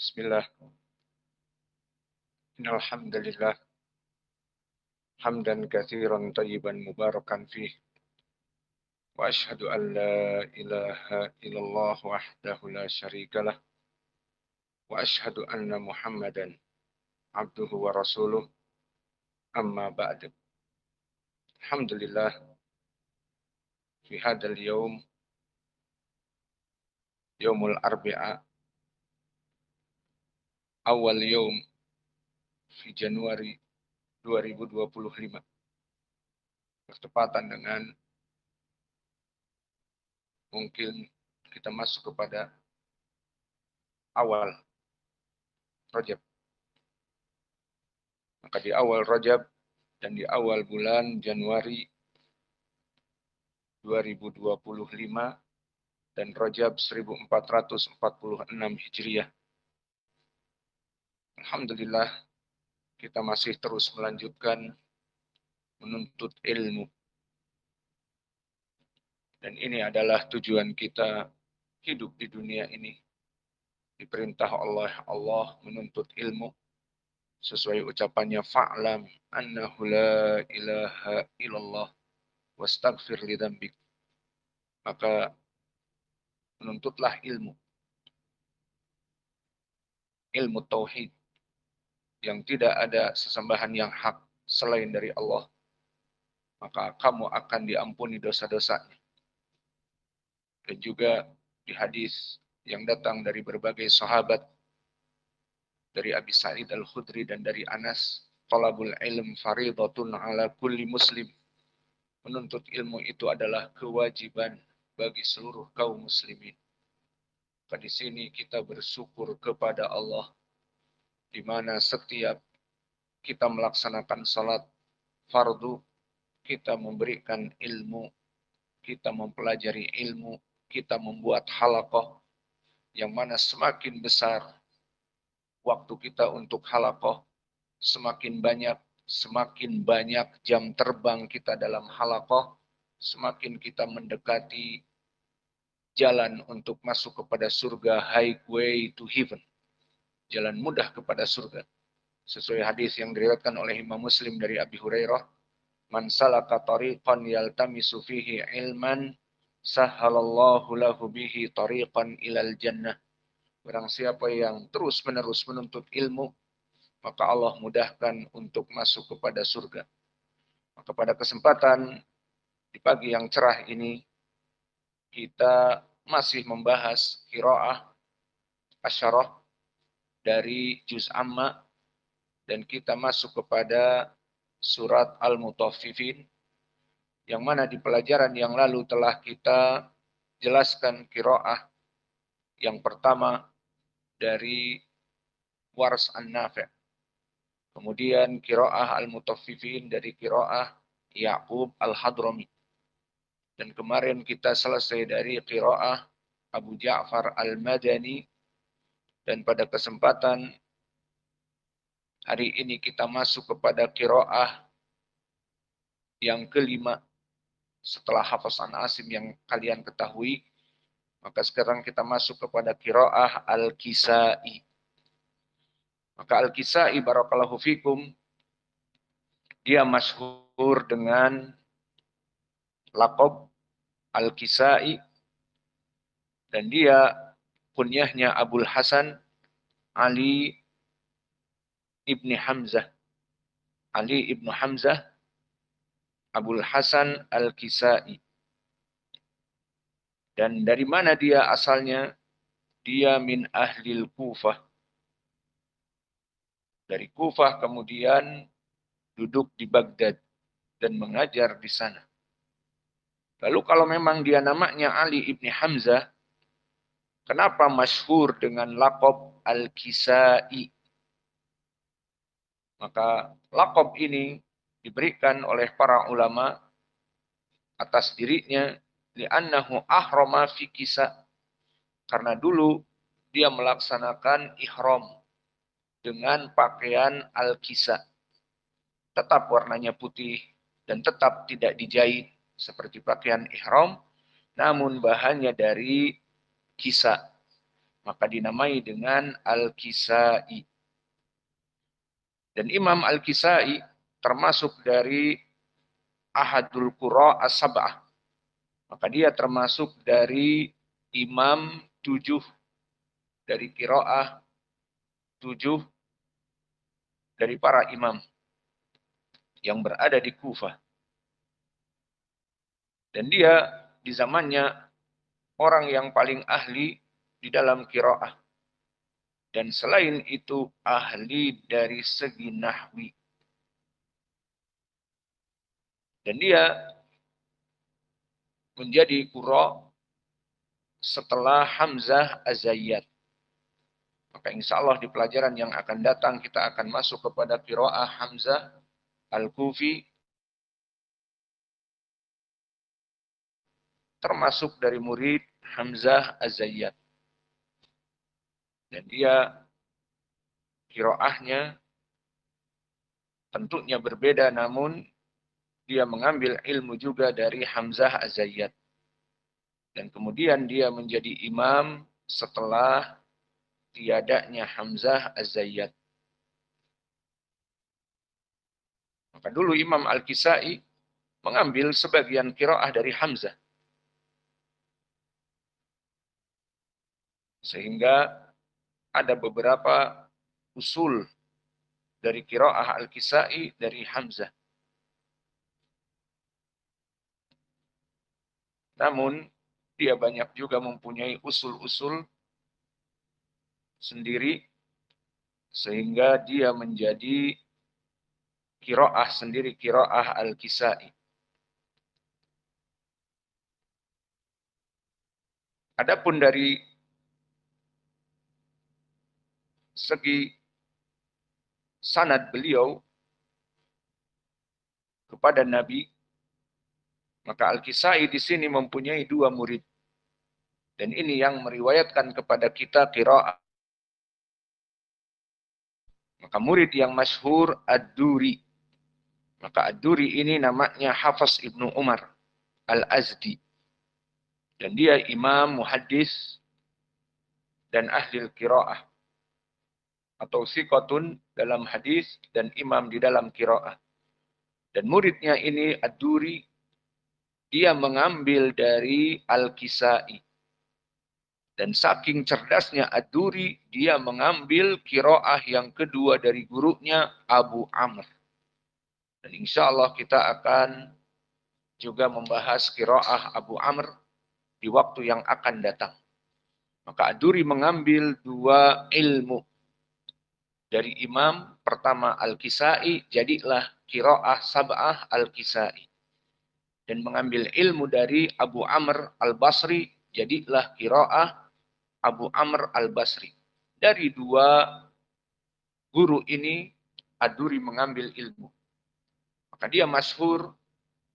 Bismillah. Innal hamdalillah hamdan katsiran tayyiban mubarakan fih wa asyhadu an la ilaha illallah wahdahu la syarikalah wa asyhadu anna Muhammadan abduhu wa rasuluh amma ba'd. Alhamdulillah fi hadzal yaumul arbi'a awal yaum fi Januari 2025 bertepatan dengan mungkin kita masuk kepada awal Rajab. Maka di awal Rajab dan di awal bulan Januari 2025 dan Rajab 1446 Hijriah. Alhamdulillah kita masih terus melanjutkan menuntut ilmu. Dan ini adalah tujuan kita hidup di dunia ini. Diperintah oleh Allah menuntut ilmu. Sesuai ucapannya, fa'lam annahu la ilaha illallah wastaghfir li dzambik. Maka menuntutlah ilmu. Ilmu tauhid yang tidak ada sesembahan yang hak selain dari Allah. Maka kamu akan diampuni dosa-dosanya. Dan juga di hadis yang datang dari berbagai sahabat, dari Abi Sa'id Al-Khudri dan dari Anas, talabul ilm faridatun ala kulli muslim. Menuntut ilmu itu adalah kewajiban bagi seluruh kaum muslimin. Di sini kita bersyukur kepada Allah, di mana setiap kita melaksanakan salat fardu, kita memberikan ilmu, kita mempelajari ilmu, kita membuat halaqah, yang mana semakin besar waktu kita untuk halaqah, semakin banyak jam terbang kita dalam halaqah, semakin kita mendekati jalan untuk masuk kepada surga, highway to heaven, jalan mudah kepada surga. Sesuai hadis yang diriwayatkan oleh Imam Muslim dari Abi Hurairah, man salaka tariqan yaltamisu fihi ilman sahhalallahu lahu bihi tariqan ilal jannah. Barang siapa yang terus-menerus menuntut ilmu, maka Allah mudahkan untuk masuk kepada surga. Maka pada kesempatan di pagi yang cerah ini, kita masih membahas qiraah asyarah dari juz amma, dan kita masuk kepada surat Al-Mutaffifin, yang mana di pelajaran yang lalu telah kita jelaskan qiraah yang pertama dari Wars An-Nafi'. Kemudian qiraah Al-Mutaffifin dari qiraah Ya'qub Al-Hadrami. Dan kemarin kita selesai dari qiraah Abu Ja'far Al-Madani. Dan pada kesempatan hari ini kita masuk kepada qiraah yang kelima setelah Hafasan Asim yang kalian ketahui. Maka sekarang kita masuk kepada qiraah Al-Kisai. Maka Al-Kisai barakallahu fikum, dia masyhur dengan laqab Al-Kisai, dan dia kunyahnya Abul Hasan Ali ibni Hamzah. Ali ibnu Hamzah Abul Hasan Al-Kisai. Dan dari mana dia asalnya? Dia min ahlil Kufah. Dari Kufah kemudian duduk di Baghdad dan mengajar di sana. Lalu kalau memang dia namanya Ali ibni Hamzah, kenapa masyhur dengan laqab Al-Kisai? Maka laqab ini diberikan oleh para ulama atas dirinya li'annahu ahrama fi kisa, karena dulu dia melaksanakan ihram dengan pakaian al-kisa, tetap warnanya putih dan tetap tidak dijahit seperti pakaian ihram, namun bahannya dari kisa. maka dinamai dengan Al-Kisai. Dan Imam Al-Kisai termasuk dari Ahadul Qura As-Sab'ah. Maka dia termasuk dari imam 7 dari qiraah 7 dari para imam yang berada di Kufah. Dan dia di zamannya orang yang paling ahli di dalam qiraah. Dan selain itu ahli dari segi nahwi. Dan dia menjadi qura setelah Hamzah Az-Zayyat. Maka insya Allah di pelajaran yang akan datang kita akan masuk kepada qiraah Hamzah Al-Kufi, termasuk dari murid Hamzah Az-Zayyat. Dan dia qiraahnya tentunya berbeda, namun dia mengambil ilmu juga dari Hamzah Az-Zayyat. Dan kemudian dia menjadi imam setelah tiadanya Hamzah Az-Zayyat. Maka dulu Imam Al-Kisai mengambil sebagian qiraah dari Hamzah. Sehingga ada beberapa usul dari qiraah Al-Kisai dari Hamzah. Namun dia banyak juga mempunyai usul-usul sendiri sehingga dia menjadi qiraah sendiri, qiraah Al-Kisai. Adapun dari segi sanad beliau kepada Nabi, maka Al-Kisai di sini mempunyai 2 murid. Dan ini yang meriwayatkan kepada kita qiraah. Maka murid yang masyhur Ad-Duri. Maka Ad-Duri ini namanya Hafs Ibnu Umar Al-Azdi. Dan dia imam muhaddis dan ahli qiraah. Atau thiqatun dalam hadis dan imam di dalam qiraah. Dan muridnya ini Ad-Duri, dia mengambil dari Al-Kisai. Dan saking cerdasnya Ad-Duri, dia mengambil qiraah yang kedua dari gurunya Abu Amr. Dan insya Allah kita akan juga membahas qiraah Abu Amr di waktu yang akan datang. Maka Ad-Duri mengambil 2 ilmu dari imam. Pertama Al-Kisai, jadilah qiraah Sab'ah Al-Kisai. Dan mengambil ilmu dari Abu Amr Al-Basri, jadilah qiraah Abu Amr Al-Basri. Dari 2 guru ini, Ad-Duri mengambil ilmu. Maka dia masyhur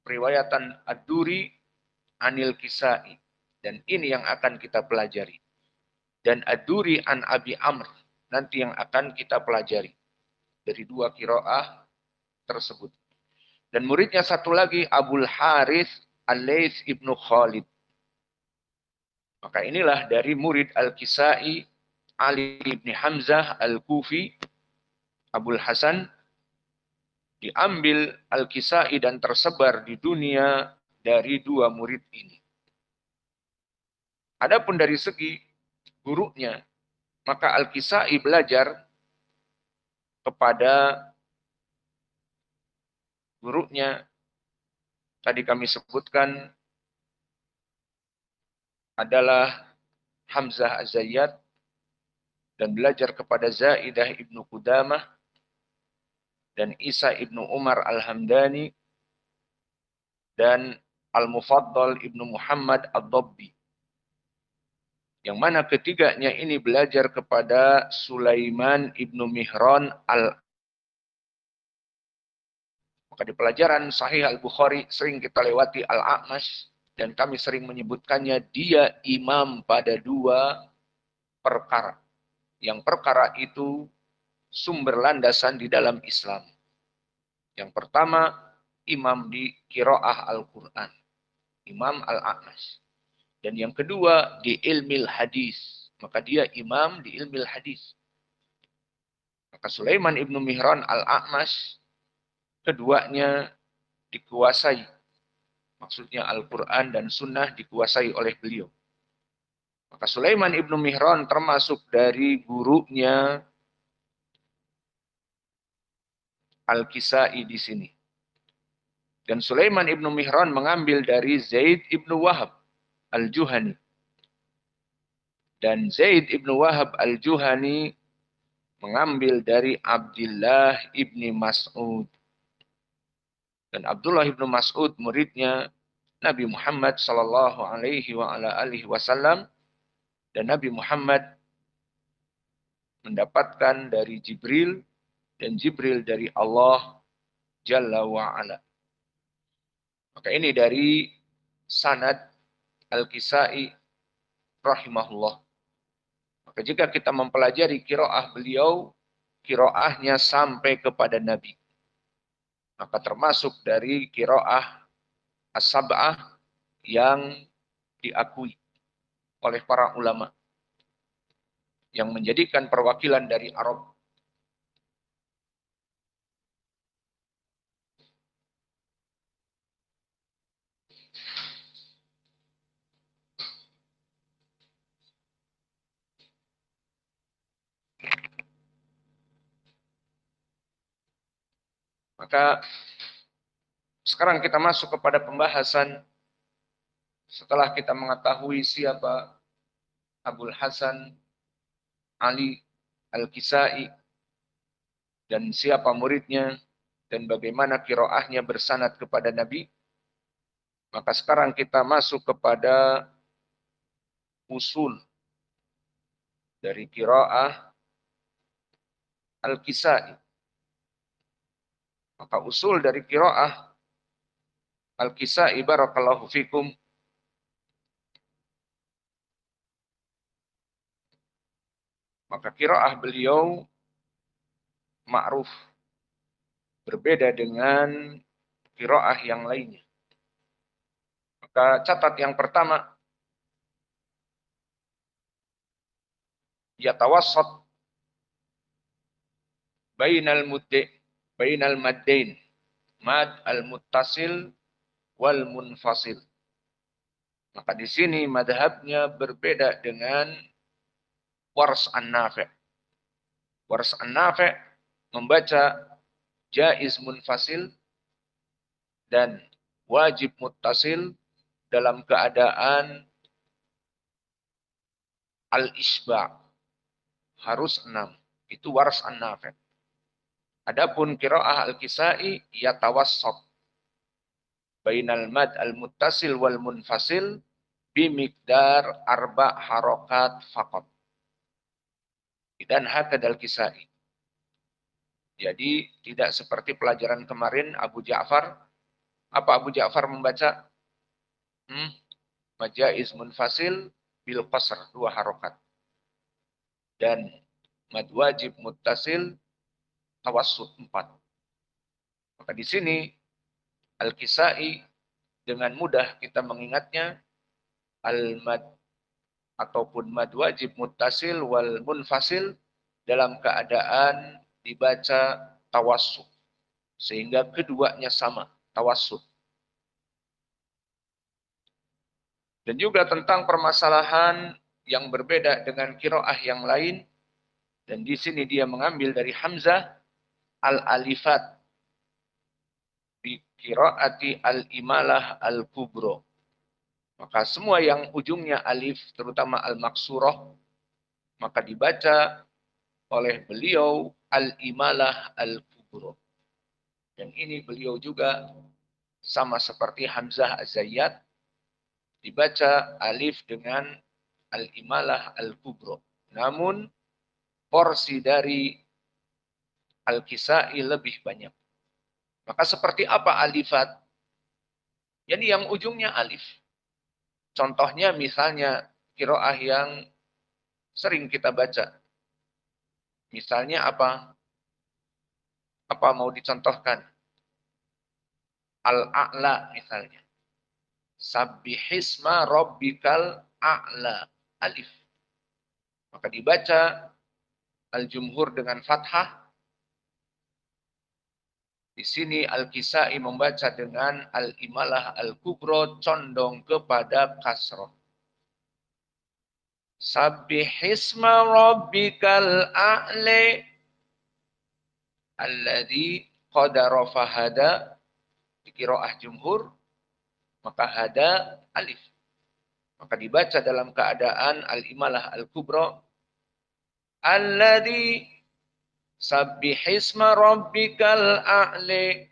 riwayatan Ad-Duri anil Kisai. Dan ini yang akan kita pelajari. Dan Ad-Duri an Abi Amr, nanti yang akan kita pelajari. Dari 2 qiraah tersebut. Dan muridnya satu lagi, Abul Harith Al-Laits Ibnu Khalid. Maka inilah dari murid Al-Kisai, Ali ibn Hamzah Al-Kufi, Abul Hasan, diambil Al-Kisai dan tersebar di dunia dari 2 murid ini. Adapun dari segi gurunya, maka Al-Kisai belajar kepada gurunya, tadi kami sebutkan adalah Hamzah Az-Zayyat, dan belajar kepada Zaidah ibnu Qudamah, dan Isa ibnu Umar Al-Hamdani, dan Al-Mufaddal ibnu Muhammad Ad-Dabbi. Yang mana ketiganya ini belajar kepada Sulaiman ibnu Mihran Al. Maka di pelajaran Sahih Al-Bukhari sering kita lewati Al-A'mash, dan kami sering menyebutkannya dia imam pada 2 perkara. Yang perkara itu sumber landasan di dalam Islam. Yang pertama, imam di qiraah Al-Quran, Imam Al-A'mash. Dan yang kedua, di ilmil hadis. Maka dia imam di ilmu hadis. Maka Sulaiman ibnu Mihran al-A'mash, keduanya dikuasai. Maksudnya Al-Quran dan Sunnah dikuasai oleh beliau. Maka Sulaiman ibnu Mihran termasuk dari gurunya Al-Kisai di sini. Dan Sulaiman ibnu Mihran mengambil dari Zaid ibnu Wahab al-Juhani. Dan Zaid ibnu Wahab al-Juhani mengambil dari Abdullah ibni Mas'ud. Dan Abdullah ibnu Mas'ud muridnya Nabi Muhammad sallallahu alaihi wasallam, dan Nabi Muhammad mendapatkan dari Jibril dan Jibril dari Allah Jalla wa Ala. Maka ini dari sanad Al-Kisai rahimahullah. Maka jika kita mempelajari qiraah beliau, qiraahnya sampai kepada Nabi. Maka termasuk dari qiraah as-sab'ah yang diakui oleh para ulama, yang menjadikan perwakilan dari Arab. Maka sekarang kita masuk kepada pembahasan setelah kita mengetahui siapa Abul Hasan Ali Al-Kisai dan siapa muridnya dan bagaimana qiraahnya bersanad kepada Nabi. Maka sekarang kita masuk kepada usul dari qiraah Al-Kisai. Maka usul dari qiraah Al-Kisai barakallahu fikum maka qiraah beliau ma'ruf, berbeda dengan qiraah yang lainnya. Maka catat yang pertama, yatawassat bainal maddain, mad al-muttasil wal munfasil. Maka di sini madhabnya berbeda dengan Wars an-Nafi'. Wars an-Nafi' membaca jaiz munfasil dan wajib muttasil dalam keadaan al-isba'. Harus 6. Itu Wars an-Nafi'. Adapun qiraah al-Kisai yatawassat bainal mad al-muttasil wal munfasil bimiqdar 4 harokat faqat. Dan hakadal Kisai. Jadi tidak seperti pelajaran kemarin Abu Ja'far. Apa Abu Ja'far membaca? Majaiz munfasil bil qasr 2 harokat. Dan mad wajib muttasil tawassut 4. Maka di sini Al-Kisai dengan mudah kita mengingatnya al-mad ataupun mad wajib muttasil wal munfasil dalam keadaan dibaca tawassut, sehingga keduanya sama, tawassut. Dan juga tentang permasalahan yang berbeda dengan qiraah yang lain, dan di sini dia mengambil dari Hamzah al-alifat bi qiraati al-imalah al-kubro. Maka semua yang ujungnya alif, terutama al-maksurah, maka dibaca oleh beliau al-imalah al-kubro. Dan ini beliau juga sama seperti Hamzah Az-Zayyat, dibaca alif dengan al-imalah al-kubro. Namun porsi dari Al-Kisai lebih banyak. Maka seperti apa alifat? Jadi yang ujungnya alif. Contohnya misalnya qiraah yang sering kita baca. Misalnya apa? Apa mau dicontohkan? Al-A'la misalnya. Sabbihisma rabbikal a'la. Alif. Maka dibaca al-jumhur dengan fathah. Di sini Al-Kisai membaca dengan al-imalah al-kubro condong kepada kasroh. Sabbihisma rabbikal a'li alladzi qadara fahada. Di qiraah jumhur maka hada alif. Maka dibaca dalam keadaan al-imalah al-kubro alladzi sabbihisma rabbikal a'li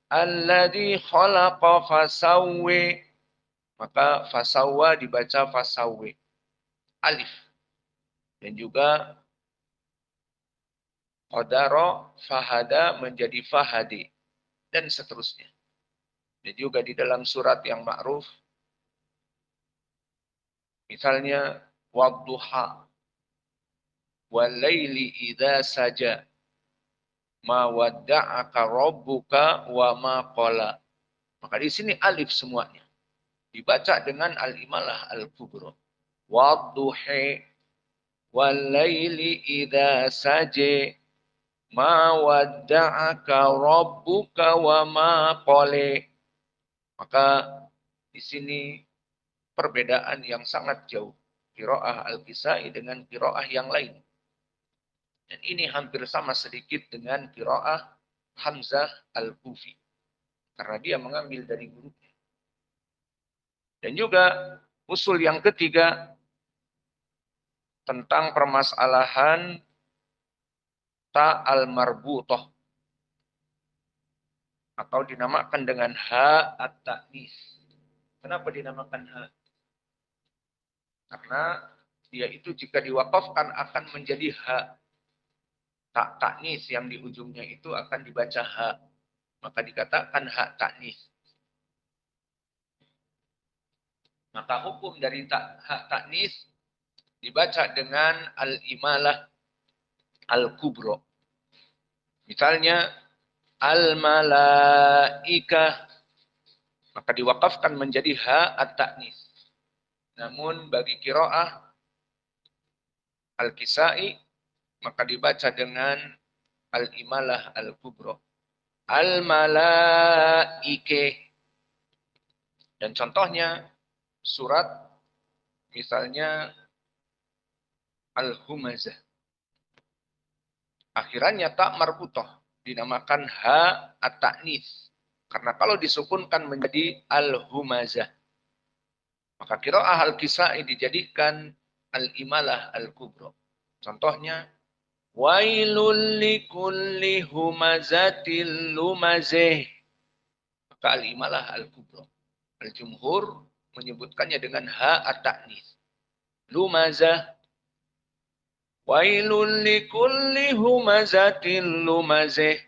alladzi khalaqa fasawwi. Maka fasawwa dibaca fasawwi alif. Dan juga qadara fahada menjadi fahadi dan seterusnya. Dan juga di dalam surat yang ma'ruf misalnya wadduha wal laili idza saja ma wadda'aka rabbuka wa ma qala. Maka di sini alif semuanya. Dibaca dengan al-imalah al-kubra. Wadduhi wal laili idza saja ma wadda'aka rabbuka wa ma qala. Maka di sini perbedaan yang sangat jauh. Qiraah Al-Kisai dengan qiraah yang lain. Dan ini hampir sama sedikit dengan qiraah Hamzah Al-Kufi. Karena dia mengambil dari gurunya. Dan juga usul yang ketiga tentang permasalahan ta al-marbutoh. Atau dinamakan dengan ha at-ta'nis. Kenapa dinamakan ha? Karena dia itu jika diwakafkan akan menjadi ha. Tak taknis yang di ujungnya itu akan dibaca ha. Maka dikatakan ha taknis. Maka hukum dari ha taknis dibaca dengan al-imalah al-kubro. Misalnya al-malaikah. Maka diwakafkan menjadi ha at-taknis. Namun bagi qiraah Al-Kisai maka dibaca dengan al-imalah al-kubro. Al-malaike. Dan contohnya surat misalnya Al-Humazah. Akhirannya tak marbutoh. Dinamakan ha at-ta'nis. Karena kalau disukunkan menjadi Al-Humazah. Maka qiraah Al-Kisai dijadikan al-imalah al-kubro. Contohnya wailul likulli humazatil lumazeh. Maka al-imalah al-kubro. Al-jumhur menyebutkannya dengan ha at-ta'nis. Lumazah. Wailul likulli humazatil lumazeh.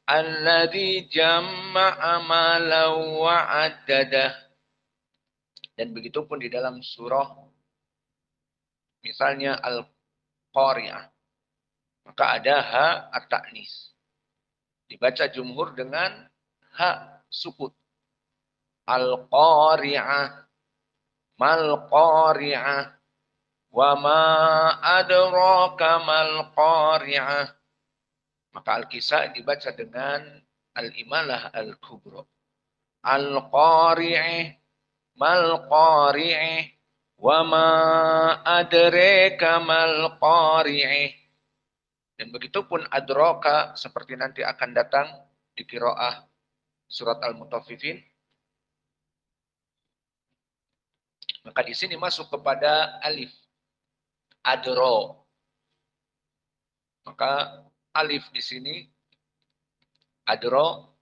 Alladzi jama'a malan wa'addadah. Dan begitu pun di dalam surah misalnya Al-Qari'ah. Maka ada ha at-ta'nis. Dibaca jumhur dengan ha sukut. Al-Qari'ah. Mal-Qari'ah. Wa ma adraka mal-Qari'ah. Maka Al-Kisai dibaca dengan al-imalah al-kubra. Al-Qari'ah. Mal-Qari'ah. Wa ma adraka mal-Qari'ah. Dan begitu pun adraka seperti nanti akan datang di qiraah surat Al-Mutaffifin. Maka di sini masuk kepada alif. Adro. Maka alif di sini adro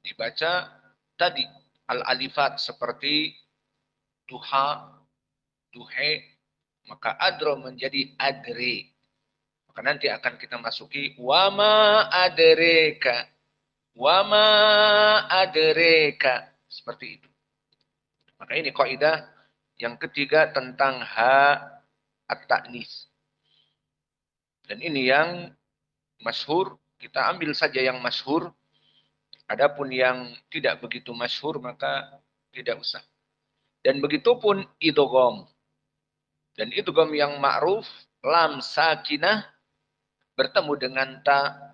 dibaca tadi al-alifat seperti duha, duhe. Maka adro menjadi adre. Maka nanti akan kita masuki wama adreka. Wama adreka. Seperti itu. Maka ini kaidah yang ketiga tentang ha at-ta'nis. Dan ini yang masyhur, kita ambil saja yang masyhur. Adapun yang tidak begitu masyhur maka tidak usah. Dan begitu pun idgham. Dan idgham yang ma'ruf lam sakinah bertemu dengan ta,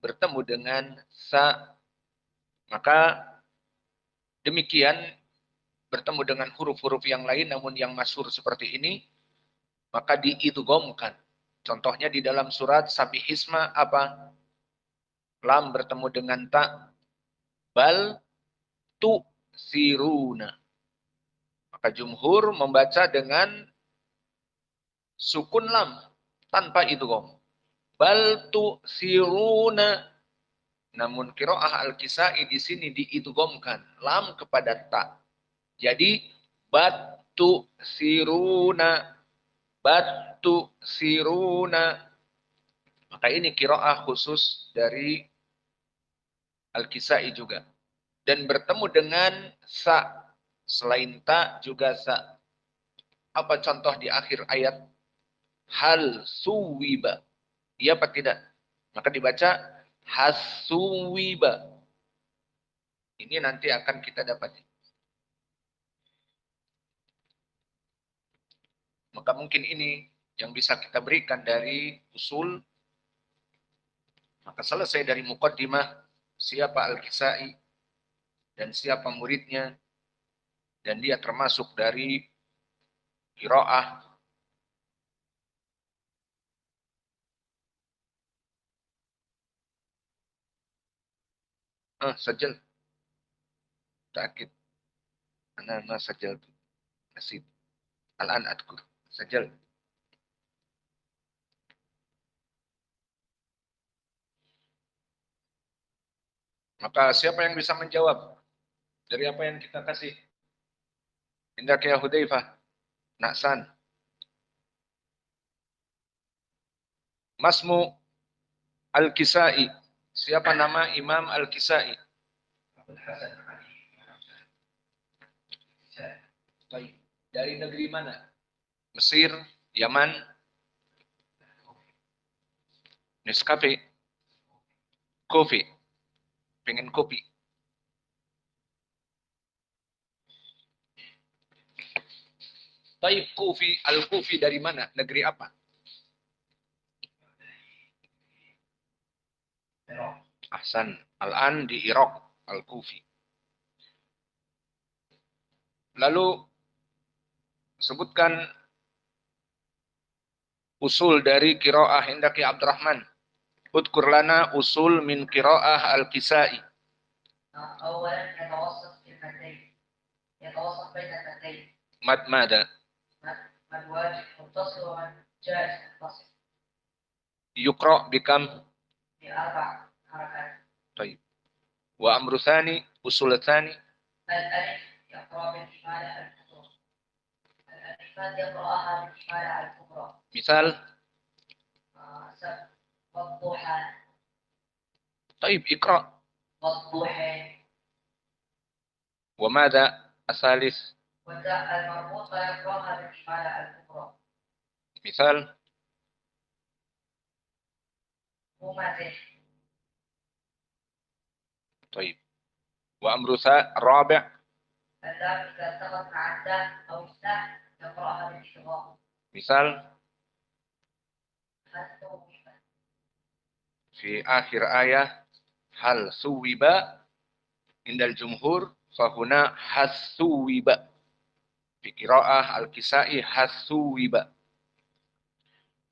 bertemu dengan sa, maka demikian bertemu dengan huruf-huruf yang lain namun yang masyhur seperti ini, maka diidghamkan. Contohnya di dalam surat Sabihisma apa? Lam bertemu dengan ta, bal tu siruna. Maka jumhur membaca dengan sukun lam tanpa idgham. Bal tu siruna. Namun qiraah Al-Kisai di sini diidghamkan lam kepada ta. Jadi batu siruna, batu siruna. Maka ini qiraah khusus dari Al-Kisai juga. Dan bertemu dengan sa. Selain ta juga sa. Apa contoh di akhir ayat? Hal suwiba. Iya apa tidak? Maka dibaca hasuwiba. Ini nanti akan kita dapati. Maka mungkin ini yang bisa kita berikan dari usul. Maka selesai dari muqaddimah siapa Al-Kisai dan siapa muridnya. Dan dia termasuk dari qiraah sajal. Ta'kid. Ana ma sajal. Nasid. Al-an adkur. Sajal. Maka siapa yang bisa menjawab dari apa yang kita kasih? Indak ya Hudzaifah. Naksan. Masmu Al-Kisai. Siapa nama Imam Al-Kisai? Dari negeri mana? Mesir, Yaman, Nescafe, Kopi. Pengen kopi. Taib Kufi, Al-Kufi dari mana? Negeri apa? Ahsan. Al-An di Irak, Al-Kufi. Lalu sebutkan usul dari qiraah Indaki Abdurrahman. Udkur lana usul min qiraah Al-Kisai. أولا يتوسط في المتين يتوسط بين المتين مد ماذا؟ مد واجب متصل ومد جائز متصل يقرأ بكم؟ بأربع حركات طيب وأمر ثاني أصول الثاني الألف يقرأ بالإمالة الكبرى الألفات يقرأها بالإمالة الكبرى مثال والضحى طيب اقرأ والضحى وماذا الثالث؟ والتاء المربوطة يقرأها بالإمالة الكبرى مثال همزة طيب وأمر الرابع اللام إذا التقت مع التاء أو التاء يقرأها بالإدغام مثال في آخر آية هل ثوب عند الجمهور فهنا حثوب في قراءة Al-Kisai حثوب.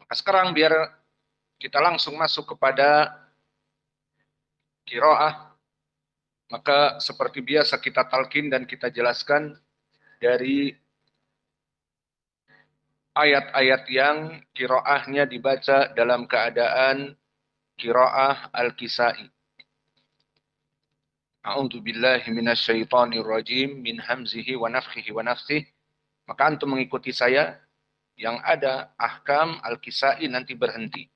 Maka sekarang biar kita langsung masuk kepada qiraah. Maka seperti biasa kita talqin dan kita jelaskan dari ayat-ayat yang qiraahnya dibaca dalam keadaan qiraah Al-Kisai. A'udzu billahi minasyaitonir rajim min hamzihi wa nafthihi wa nafthih. Maka antum mengikuti saya, yang ada ahkam Al-Kisai nanti berhenti.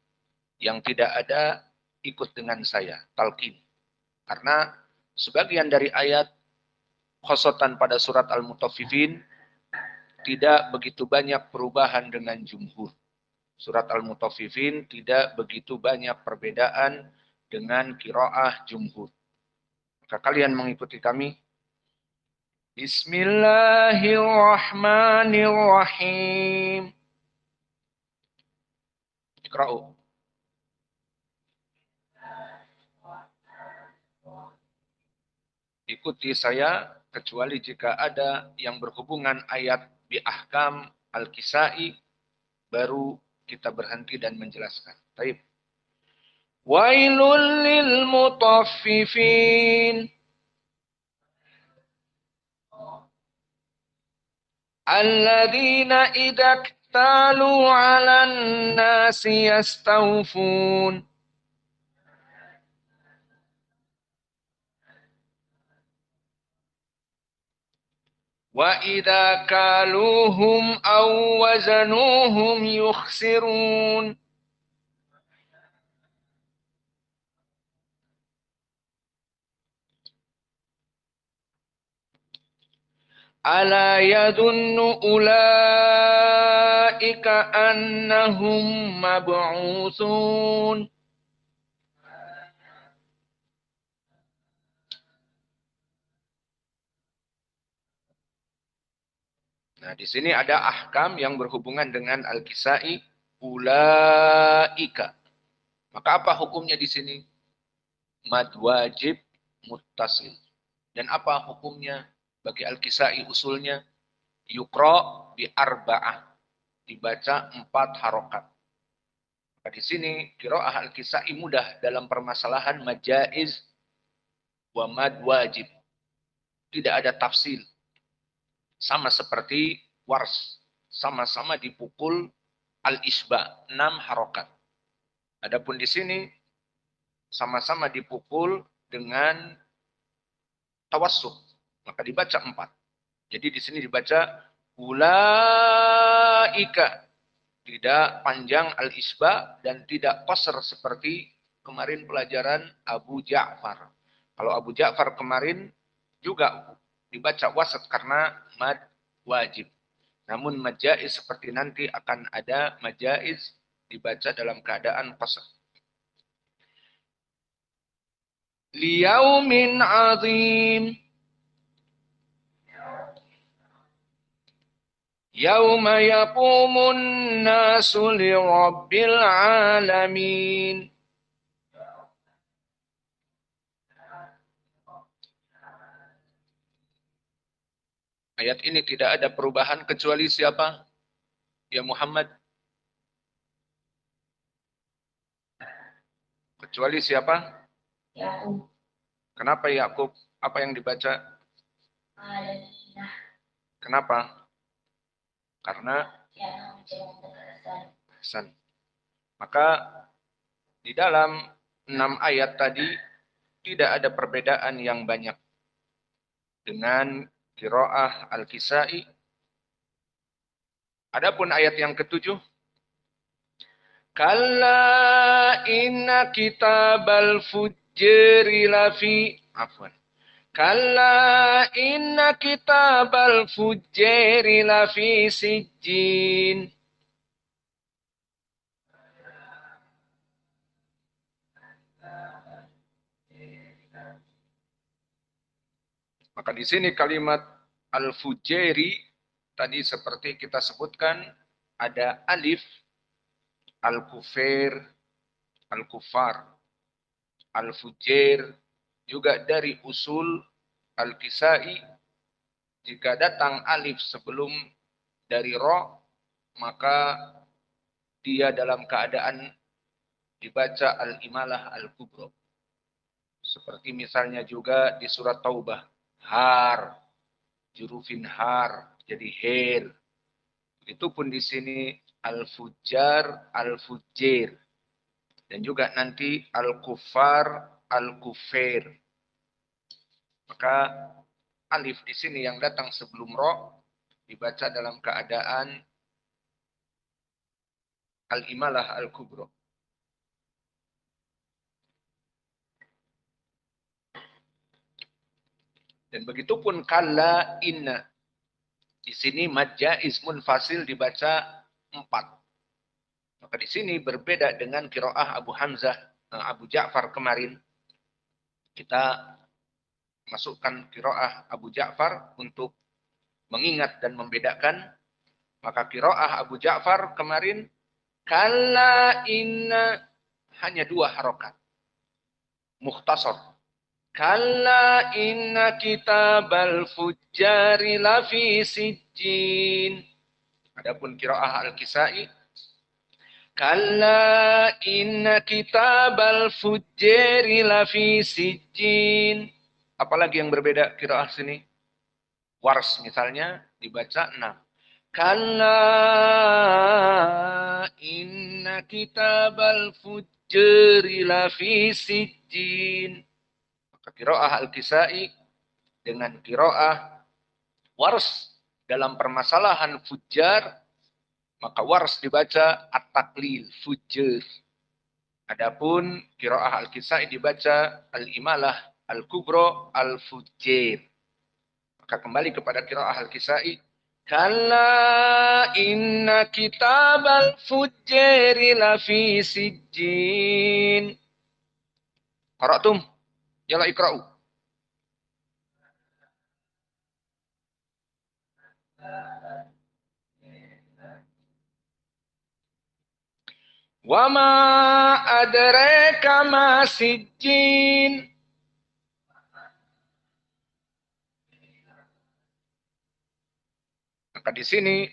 Yang tidak ada ikut dengan saya, talqin. Karena sebagian dari ayat khosotan pada surat Al-Mutaffifin tidak begitu banyak perubahan dengan jumhur. Surat Al-Mutaffifin tidak begitu banyak perbedaan dengan qiraah jumhur. Maka kalian mengikuti kami. Bismillahirrahmanirrahim. Iqra'u. Ikuti saya kecuali jika ada yang berhubungan ayat bi ahkam al-kisai, baru kita berhenti dan menjelaskan. Baik. Wailul lil mutaffifin alladzina idza iktalu 'alan nasi yastawfun. Wa idza kaluhum aw wazanuhum yukhsirun. Ala yadunnu ulaika annahum mab'utsun. Nah, di sini ada ahkam yang berhubungan dengan al-kisai, ulaika. Maka apa hukumnya di sini? Mad wajib muttasil. Dan apa hukumnya bagi al-kisai usulnya? Yukra bi arba'ah. Dibaca 4 harokat. Maka di sini qiraah al-kisai mudah dalam permasalahan majaiz wa mad wajib. Tidak ada tafsil. Sama seperti wars. Sama-sama dipukul al-isba. 6 harokat. Adapun di sini sama-sama dipukul dengan tawassut. Maka dibaca 4. Jadi di sini dibaca ulaika. Tidak panjang al-isba dan tidak qasr seperti kemarin pelajaran Abu Ja'far. Kalau Abu Ja'far kemarin juga dibaca wasat karena mad wajib. Namun majaiz seperti nanti akan ada majaiz dibaca dalam keadaan qasr. Liyaumin azim. Yauma yaqumun nasu lirabbil alamin. Ayat ini tidak ada perubahan kecuali siapa? Ya Muhammad. Kecuali siapa? Yakub. Kenapa Yakub? Apa yang dibaca? Kenapa? Karena Hasan. Maka di dalam 6 ayat tadi tidak ada perbedaan yang banyak dengan qiraah al-kisai. Adapun ayat yang ketujuh, kalla inna kitabal fujjari lafi afwan. Kalla inna kitabal fujjari lafi sijjin. Maka di sini kalimat al-fujjari tadi seperti kita sebutkan ada alif al-kufir, al-kufar, al-fujjair juga dari usul al-kisai. Jika datang alif sebelum dari ro, maka dia dalam keadaan dibaca al-imalah al-kubro. Seperti misalnya juga di surat Taubah, har, jurufin har, jadi her. Itu pun di sini al-fujar, al-fujir. Dan juga nanti al-kufar, al-kufir. Maka alif di sini yang datang sebelum ro dibaca dalam keadaan al-imalah al-kubro. Dan begitupun kalla inna. Di sini mad jaiz munfasil dibaca 4. Maka di sini berbeda dengan qiraah Abu Hamzah, Abu Ja'far kemarin. Kita masukkan qiraah Abu Ja'far untuk mengingat dan membedakan. Maka qiraah Abu Ja'far kemarin Kalla inna, hanya 2 harokat. Mukhtasar. Kalla inna kitabal fujjari lafi sijjin. Adapun qiraah Al-Kisai, kalla inna kitabal fujjari lafi sijjin. Apalagi yang berbeda qiraah sini? Wars misalnya dibaca 6. Kalla inna kitabal fujjari lafi sijjin. Maka qiraah Al-Kisai dengan qiraah Wars dalam permasalahan fujjar, maka Wars dibaca at-taklil, fujjar. Adapun qiraah Al-Kisai dibaca al-imalah, al-kubro, al-fujjar. Maka kembali kepada qiraah Al-Kisai, kalla inna kitabal fujjari lafi sijjin. Qara'tum? Yala ikra'u. Wa ma adraka ma sijjin. Maka di sini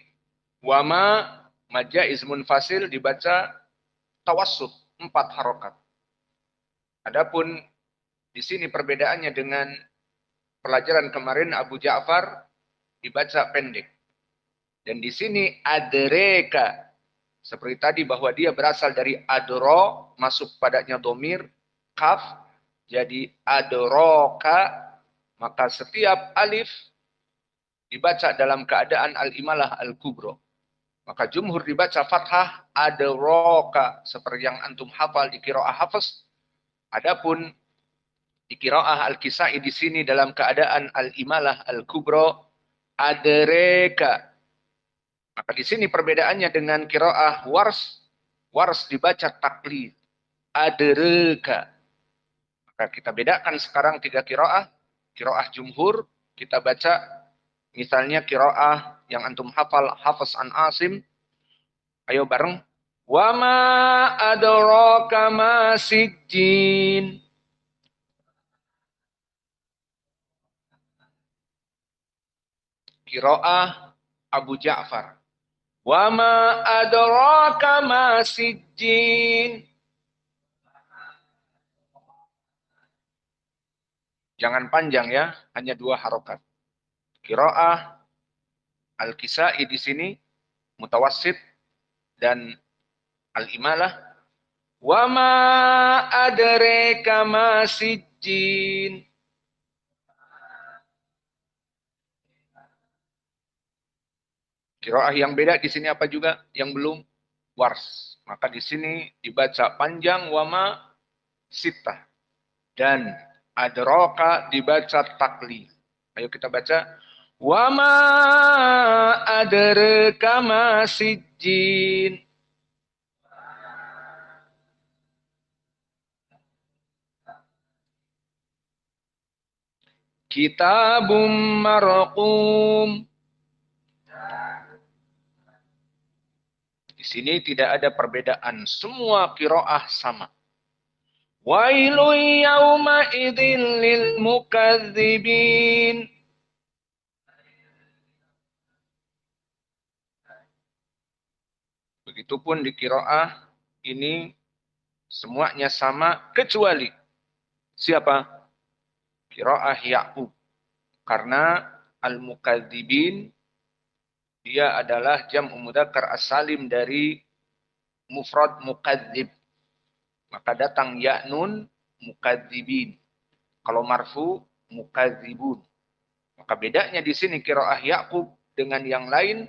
wama majaiz munfasil dibaca tawassut 4 harokat. Adapun di sini perbedaannya dengan pelajaran kemarin Abu Ja'far dibaca pendek. Dan di sini adreka seperti tadi bahwa dia berasal dari adro, masuk padanya domir kaf, jadi adroka, maka setiap alif dibaca dalam keadaan al-imalah al-kubro. Maka jumhur dibaca fathah adroka seperti yang antum hafal di qiraah Hafs. Adapun di qiraah Al-Kisai di sini dalam keadaan al-imalah al-kubro adreka. Maka di sini perbedaannya dengan qiraah Wars. Wars dibaca taklid adreka. Maka kita bedakan sekarang 3 qiraah. Qiraah jumhur kita baca misalnya qiraah yang antum hafal Hafs an Asim. Ayo bareng. Wa ma adraka ma sijjin. Qiraah Abu Ja'far. Wa ma adraka ma sijjin. Jangan panjang ya, hanya 2 harokat. Qiraah Al-Kisai di sini mutawassit dan al-imalah. Wa ma adraka ma sijjin. Qiraah yang beda di sini apa juga? Yang belum Wars. Maka di sini dibaca panjang wama sitah. Dan adroka dibaca taklil. Ayo kita baca. Wama adraka ma sijjin. Kitabum marqum. Di sini tidak ada perbedaan. Semua qiraah sama. Wailu yawma idzin lil mukadzibin. Begitupun di qiraah ini semuanya sama kecuali siapa? Qiraah Ya'qub. Karena al-mukadzibin dia adalah jam'u mudzakkar as-salim dari mufrad mukadzib. Maka datang ya nun mukadzibin. Kalau marfu mukadzibun. Maka bedanya di sini qiraah Ya'qub dengan yang lain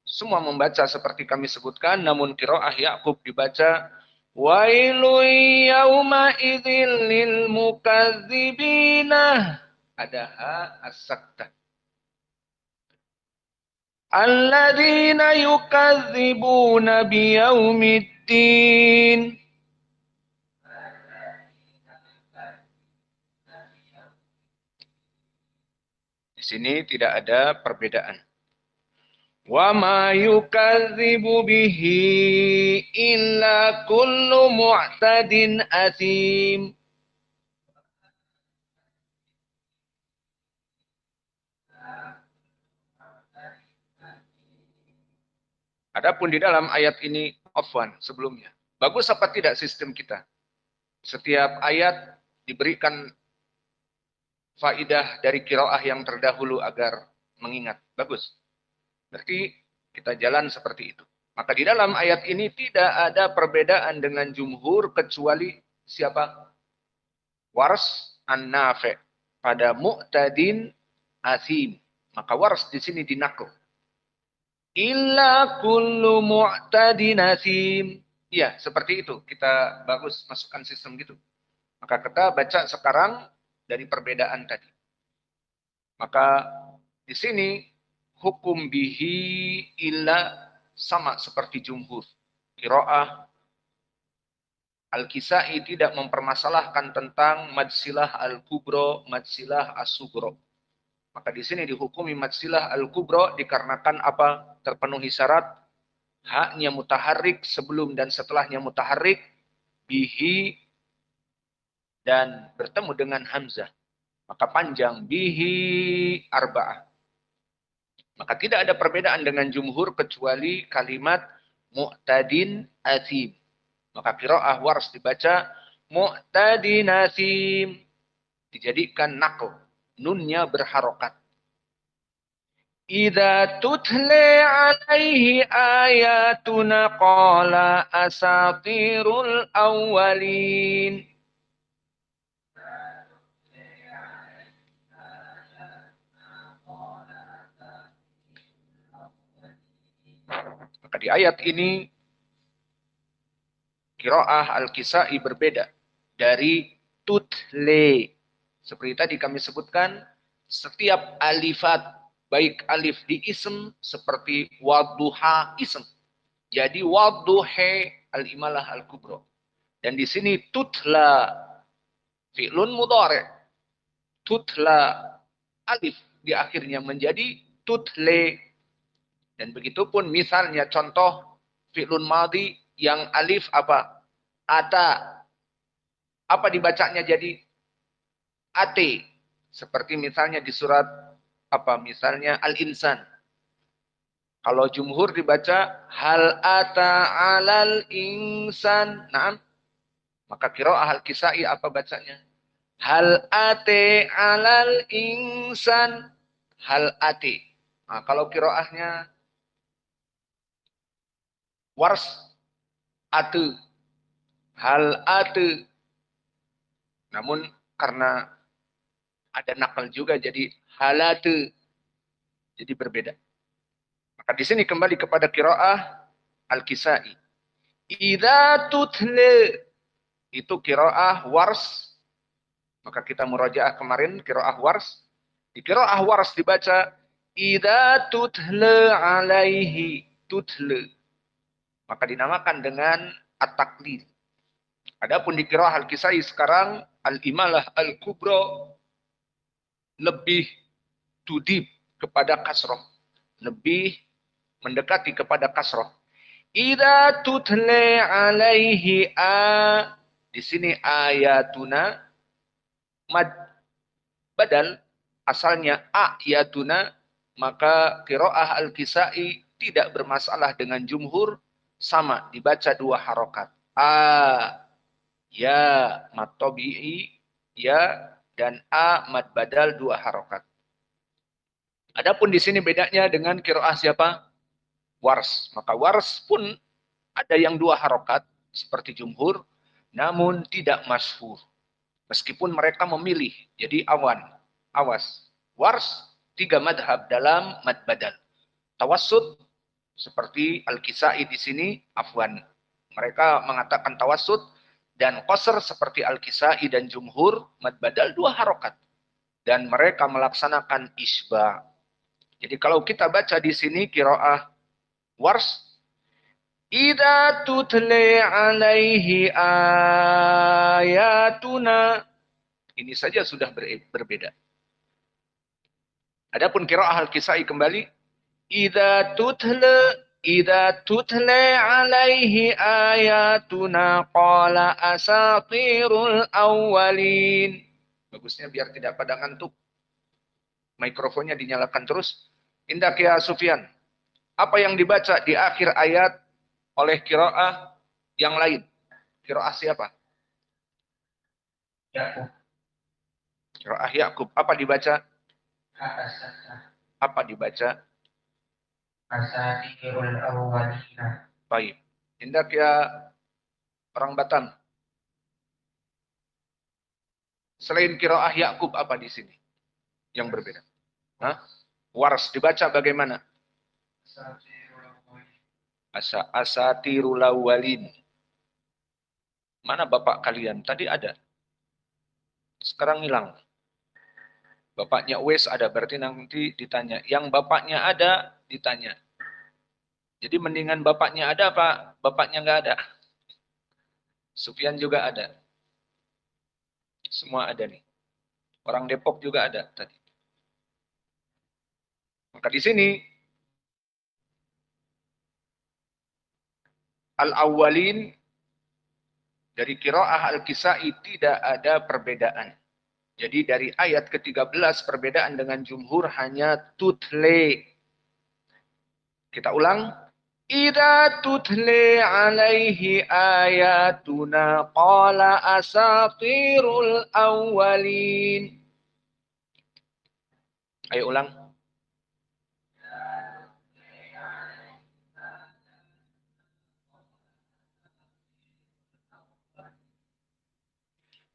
semua membaca seperti kami sebutkan, namun qiraah Ya'qub dibaca wailu yauma idzil lil mukadzibina. Ada ha as-saktah. Alladzina yukadzibuna biyaumiddin. Di sini tidak ada perbedaan. Wa ma yukadzibu bihi illa kullu mu'tadin athim. Adapun di dalam ayat ini, afwan sebelumnya. Bagus apa tidak sistem kita? Setiap ayat diberikan faidah dari qiraah yang terdahulu agar mengingat. Bagus. Berarti kita jalan seperti itu. Maka di dalam ayat ini tidak ada perbedaan dengan jumhur kecuali siapa? Wars an-Nafi' pada mu'tadin asim. Maka wars di sini dinakl. Illa kullu mu'tadin asim. Ya, seperti itu. Kita bagus masukkan sistem gitu. Maka kita baca sekarang dari perbedaan tadi. Maka di sini hukum bihi illa sama seperti jumhur. Qiraah Al-Kisai tidak mempermasalahkan tentang madsilah al-kubro, madsilah as-sugro. Maka di sini dihukumi madsilah al-kubro dikarenakan apa? Terpenuhi syarat haknya mutaharrik sebelum dan setelahnya mutaharrik bihi dan bertemu dengan hamzah. Maka panjang bihi arba'ah. Maka tidak ada perbedaan dengan jumhur kecuali kalimat mu'tadin athim. Maka qiraah wars dibaca mu'tadin athim. Dijadikan naql. Nunnya berharokat. Idza tutle alaihi ayatuna qala asatirul awwalin. Maka di ayat ini qiraah Al-Kisai berbeda dari tutle. Seperti tadi kami sebutkan, setiap alifat, baik alif di ism seperti wadduha ism. Jadi wadduhe al-imalah al-kubro. Dan di sini tutla fi'lun mudhari. Tutla alif di akhirnya menjadi tutle. Dan begitu pun misalnya contoh fi'lun madhi yang alif apa? Ata. Apa dibacanya jadi ate? Seperti misalnya di surat apa? Misalnya Al-Insan. Kalau jumhur dibaca hal ata alal insan. Nah, maka qiraah Al-Kisai apa bacanya? Hal ate alal insan. Hal ate. Nah, kalau qiraahnya wars ate. Hal ate. Namun karena ada nakal juga jadi halate. Jadi berbeda. Maka di sini kembali kepada qiraah Al-Kisai. Idza tutle itu qiraah wars. Maka kita murajaah kemarin qiraah wars. Di qiraah wars dibaca idza tutle alaihi tutle. Maka dinamakan dengan at-taqlid. Adapun di qiraah Al-Kisai sekarang al-imalah al-kubra lebih tudib kepada kasroh. Lebih mendekati kepada kasroh. Idza tutle alaihi di sini ayatuna mad badal asalnya ayatuna, maka qiraah Al-Kisai tidak bermasalah dengan jumhur, sama dibaca dua harokat. Ya mad tabi'i ya dan mad badal dua harokat. Adapun di sini bedanya dengan qiraah siapa? Wars. Maka wars pun ada yang dua harokat seperti jumhur, namun tidak masyhur. Meskipun mereka memilih jadi awan. Awas. Wars tiga madhab dalam mad badal. Tawassut seperti Al-Kisai di sini, afwan. Mereka mengatakan tawassut dan qasr seperti Al-Kisai dan jumhur mad badal dua harokat. Dan mereka melaksanakan isba. Jadi kalau kita baca di sini qiraah wars idza tutle alaihi ayatuna, ini saja sudah berbeda. Adapun qiraah Al-Kisai kembali Idza tutla alaihi ayatuna qala asatirul awwalin. Bagusnya biar tidak pada ngantuk. Mikrofonnya dinyalakan terus. Indah ya Sufyan. Apa yang dibaca di akhir ayat oleh qiraah yang lain? Qiraah siapa? Yakub. Qiraah Yakub. Apa dibaca? Apa dibaca? Asatirul awwalina. Baik. Indah ya orang Batam. Selain qiraah Yakub apa di sini yang berbeda? Hah? Wars dibaca bagaimana? Asatirul awwalin. Mana bapak kalian? Tadi ada. Sekarang hilang. Bapaknya Uwais ada, berarti nanti ditanya. Yang bapaknya ada, ditanya. Jadi mendingan bapaknya ada apa bapaknya nggak ada? Sufyan juga ada. Semua ada nih. Orang Depok juga ada tadi. Maka di sini al-awwalin dari qiraah al-Kisai tidak ada perbedaan. Jadi dari ayat ke-13 perbedaan dengan jumhur hanya tutle. Kita ulang. Idza tutle alaihi ayatuna qala asatirul awwalin. Ayo ulang.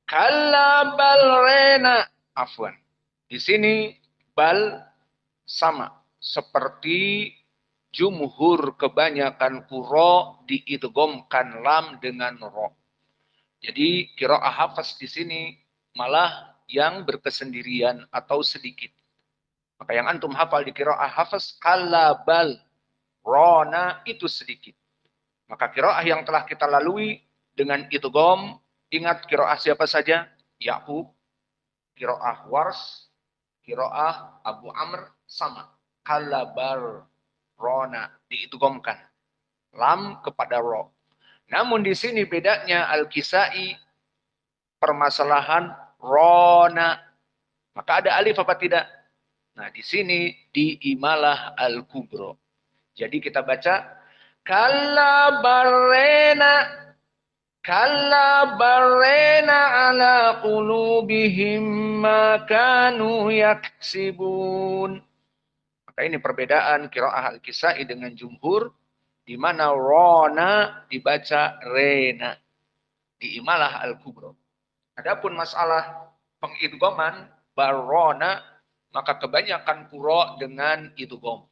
Kalla bal rena. Afwan. Di sini bal sama seperti jumhur kebanyakan kuro diidghamkan lam dengan ro. Jadi qiraah hafaz di sini malah yang berkesendirian atau sedikit. Maka yang antum hafal di qiraah hafaz kalla bal rona itu sedikit. Maka qiraah yang telah kita lalui dengan idgham, ingat qiraah siapa saja? Ya'qub, qiraah Wars, qiraah Abu Amr sama. Kalabar rona diidghamkan. Lam kepada ro. Namun di sini bedanya Al-Kisai permasalahan rona. Maka ada alif apa tidak? Nah, di sini diimalah al-kubro. Jadi kita baca kalla barrena ala qulubihim ma kanu yaksibun. Maka ini perbedaan qiraah al-Kisai dengan jumhur, di mana rona dibaca rena, diimalah al-kubro. Adapun masalah pengidghaman barrona, maka kebanyakan qura dengan idgham.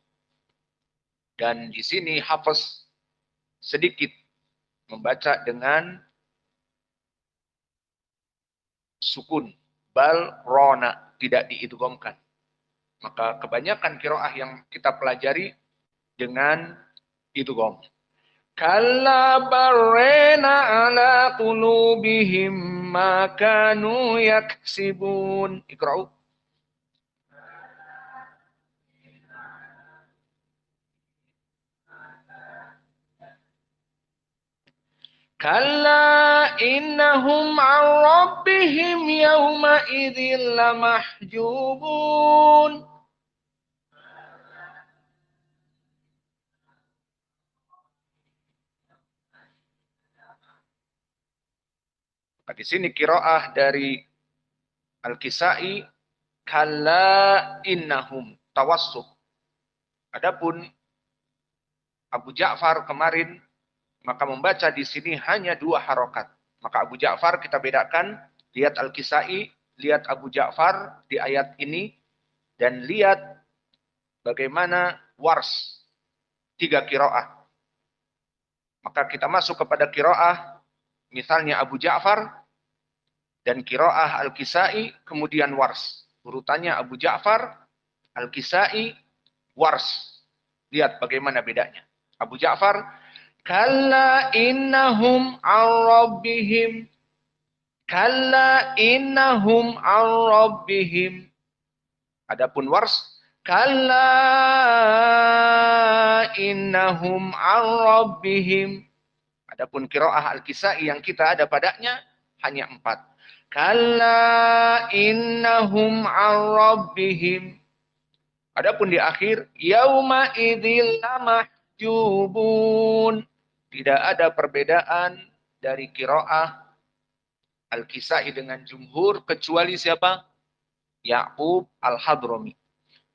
Dan di sini Hafiz sedikit membaca dengan sukun, bal rona, tidak diidghamkan. Maka kebanyakan qiraah yang kita pelajari dengan idgham. Kalla barrena ala qulubihim ma kanu yaksibun. Iqra'u. Kalla innahum an rabbihim yawma idzin lamahjubun. Di sini qiraah dari Al-Kisai kalla innahum tawassut. Adapun Abu Ja'far kemarin maka membaca di sini hanya 2 harokat. Maka Abu Ja'far kita bedakan, lihat Al-Kisai, lihat Abu Ja'far di ayat ini, dan lihat bagaimana Wars, 3 qiraah. Maka kita masuk kepada qiraah, misalnya Abu Ja'far, dan qiraah Al-Kisai, kemudian Wars. Urutannya Abu Ja'far, Al-Kisai, Wars. Lihat bagaimana bedanya. Abu Ja'far, kalla innahum an rabbihim. Kalla innahum an rabbihim. Adapun Wars, Kalla innahum an rabbihim. Adapun qiraah Al-Kisai yang kita ada padanya hanya 4. Kalla innahum an rabbihim. Adapun di akhir, yauma idzil lamahjubun. Tidak ada perbedaan dari qiraah Al-Kisai dengan jumhur kecuali siapa? Ya'qub Al-Hadrami.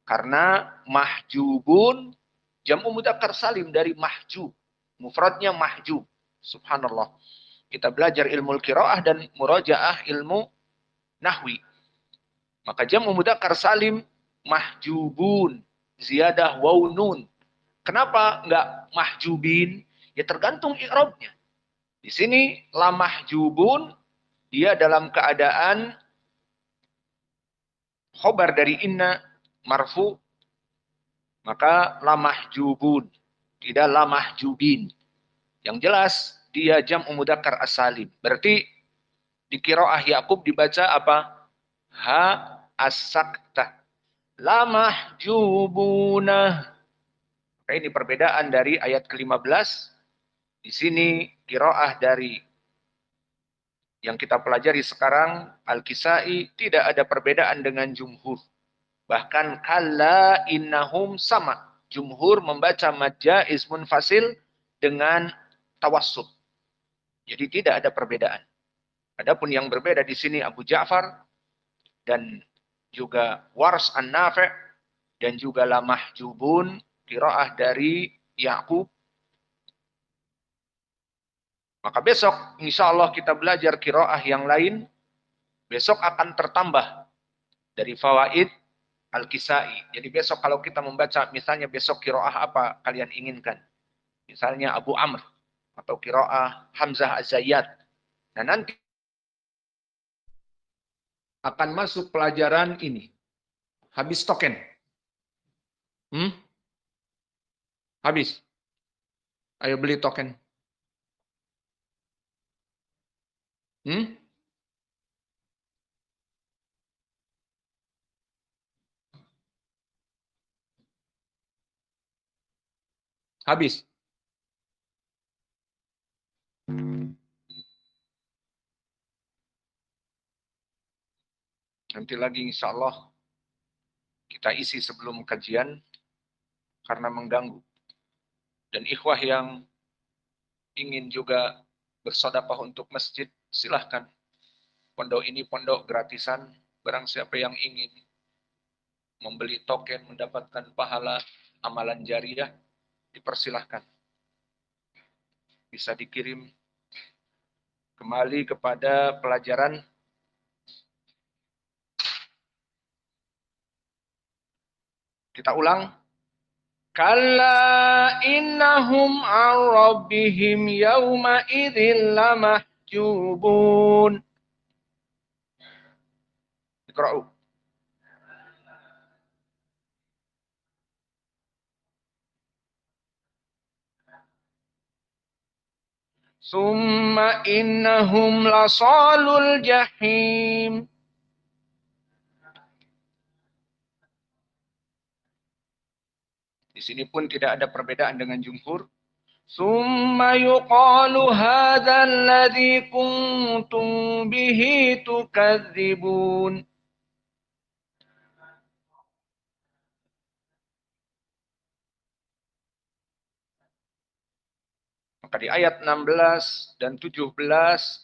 Karena mahjubun jam'u mudzakkar salim dari mahjub. Mufradnya mahjub. Subhanallah. Kita belajar ilmu qiraah dan murajaah ilmu nahwi. Maka jam'u mudzakkar salim mahjubun, ziyadah waw nun. Kenapa enggak mahjubin? Ya tergantung i'rabnya. Di sini la mahjubun dia dalam keadaan khobar dari inna marfu, maka la mahjubun, tidak la mahjubin. Yang jelas dia jam'u mudzakkar as-salim. Berarti di qiraah Yaqub dibaca apa? Ha as-sakta. La mahjubuna. Ini perbedaan dari ayat ke-15. Di sini qiraah dari yang kita pelajari sekarang Al-Kisai tidak ada perbedaan dengan jumhur. Bahkan kalla innahum sama. Jumhur membaca mad jaiz munfasil dengan tawassut. Jadi tidak ada perbedaan. Adapun yang berbeda di sini Abu Ja'far dan juga Wars an-Nafi' dan juga la mahjubun qiraah dari Yaqub. Maka besok insya Allah kita belajar qiraah yang lain. Besok akan tertambah dari fawaid Al-Kisai. Jadi besok kalau kita membaca misalnya besok qiraah apa kalian inginkan. Misalnya Abu Amr atau qiraah Hamzah Az-Zayyat. Nah nanti akan masuk pelajaran ini. Habis token. Habis. Ayo beli token. Habis. Nanti lagi insya Allah kita isi sebelum kajian karena mengganggu. Dan ikhwah yang ingin juga bersedekah untuk masjid, silahkan. Pondok ini pondok gratisan. Barang siapa yang ingin membeli token, mendapatkan pahala amalan jariah, dipersilahkan. Bisa dikirim kembali kepada pelajaran. Kita ulang. Kalla innahum an rabbihim yawma idzil lamahjubun. Iqra'u. Summa innahum lasalul jahim. Di sini pun tidak ada perbedaan dengan jumhur. Summa yuqalu hadzal ladzi kuntum bihi tukadzibun. Maka di ayat 16 dan 17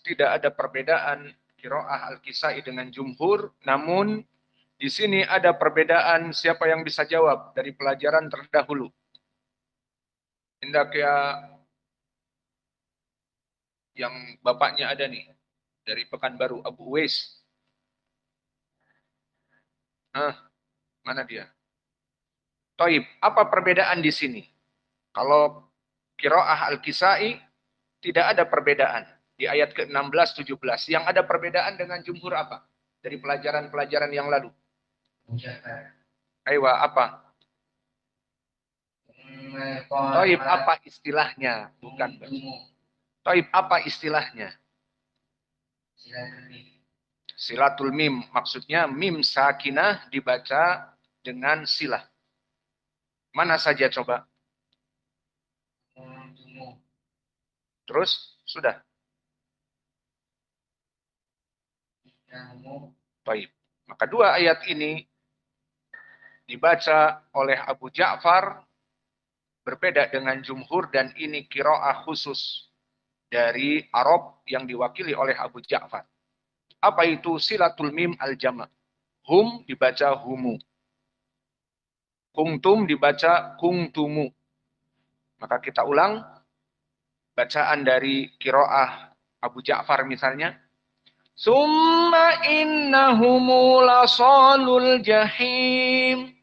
tidak ada perbedaan qiraah Al-Kisai dengan jumhur, namun di sini ada perbedaan siapa yang bisa jawab dari pelajaran terdahulu. Hendak ya yang bapaknya ada nih dari Pekanbaru, Abu Uwais. Mana dia? Toib, apa perbedaan di sini? Kalau qiraah Al-Kisai tidak ada perbedaan di ayat ke-16 17. Yang ada perbedaan dengan jumhur apa? Dari pelajaran-pelajaran yang lalu. Aywa, apa? Toib, apa istilahnya? Bukan. Toib, apa istilahnya? Silatul mim. Maksudnya mim sakinah dibaca dengan silah. Mana saja coba? Terus sudah. Baik. Maka dua ayat ini dibaca oleh Abu Ja'far berbeda dengan jumhur dan ini qiraah khusus dari Arab yang diwakili oleh Abu Ja'far. Apa itu silatul mim al-jama'? Hum dibaca humu. Kungtum dibaca kungtumu. Maka kita ulang bacaan dari qiraah Abu Ja'far misalnya. Summa innahumu lasalul jahim.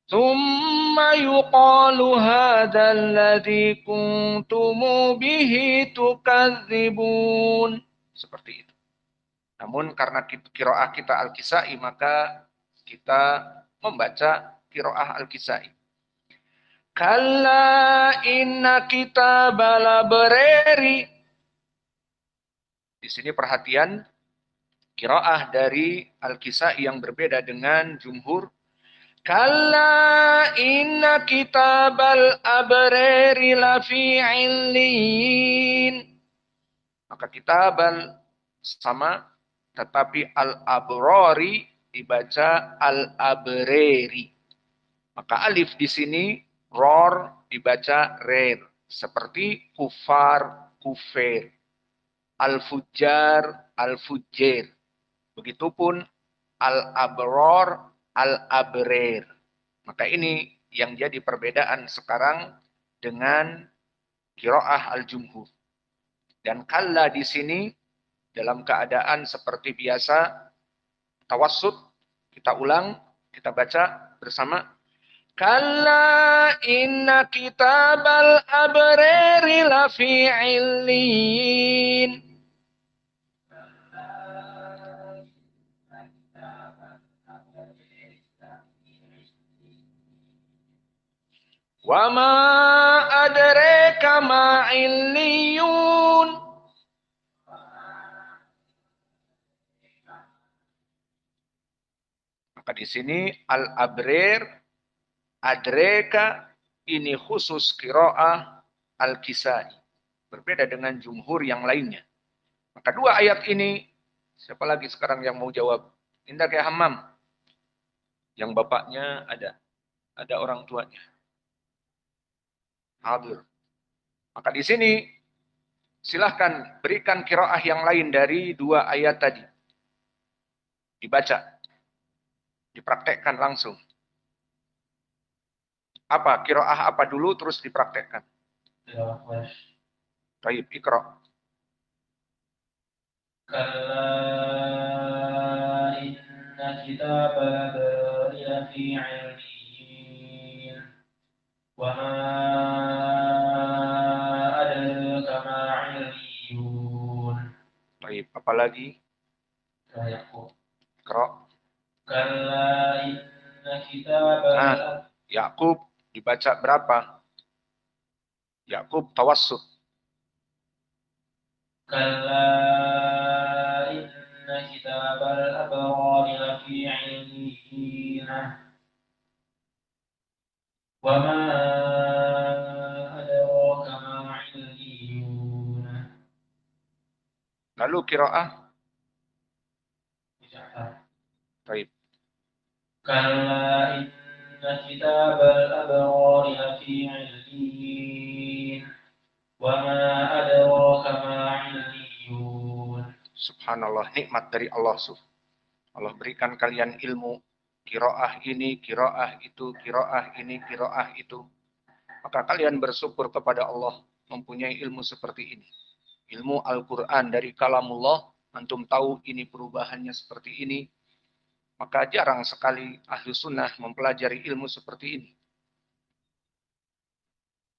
Summa yuqalu hadzal ladzi kuntum bihi tukadzibun. Seperti itu. Namun karena qiraah kita Al-Kisai maka kita membaca qiraah Al-Kisai. Kalla inna kitabal abrari. Di sini perhatian qiraah dari Al-Kisai yang berbeda dengan jumhur. Kalla inna kitabal abrari lafi illiyin. Maka kitabal sama, tetapi al-abrari dibaca al-abrari. Maka alif di sini, ror dibaca rer. Seperti kufar, kufir. Al-fujjar, al-fujjir. Begitupun al-abror, al-abrer. Maka ini yang jadi perbedaan sekarang dengan qiraah al-jumhur. Dan kalla di sini dalam keadaan seperti biasa tawassut, kita ulang, kita baca bersama. Kalla inna kitabal abrari lafi illiyin. Wa ma adraka ma illiyun. Maka di sini al-abrir, adreka, ini khusus qiraah al-Kisai. Berbeda dengan jumhur yang lainnya. Maka dua ayat ini, siapa lagi sekarang yang mau jawab? Indah kayak Hammam. Yang bapaknya ada orang tuanya. Hadir. Maka di sini silahkan berikan qiraah yang lain dari dua ayat tadi. Dibaca. Dipraktekkan langsung. Apa? Qiraah apa dulu terus dipraktekkan. Baik, ikra. Kalla inna kitabal abrari lafi illiyin. Wa ma adraka ma illiyun. Baik, apa lagi? Yakub. Ikra. Kalla inna kitabal Yakub dibaca berapa? Yakub tawassut. Kalla inna kitabal abrari lafi illiyin. Wa ma adraka ma illiyun. Lalu qiraah. Baik. Kalla inna kitabal abrari lafi illiyin. Wa ma adraka ma illiyun. Subhanallah, nikmat dari Allah. Allah berikan kalian ilmu. Qiraah ini, qiraah itu, qiraah ini, qiraah itu. Maka kalian bersyukur kepada Allah mempunyai ilmu seperti ini. Ilmu Al-Quran dari kalamullah. Antum tahu ini perubahannya seperti ini. Maka jarang sekali ahli sunnah mempelajari ilmu seperti ini.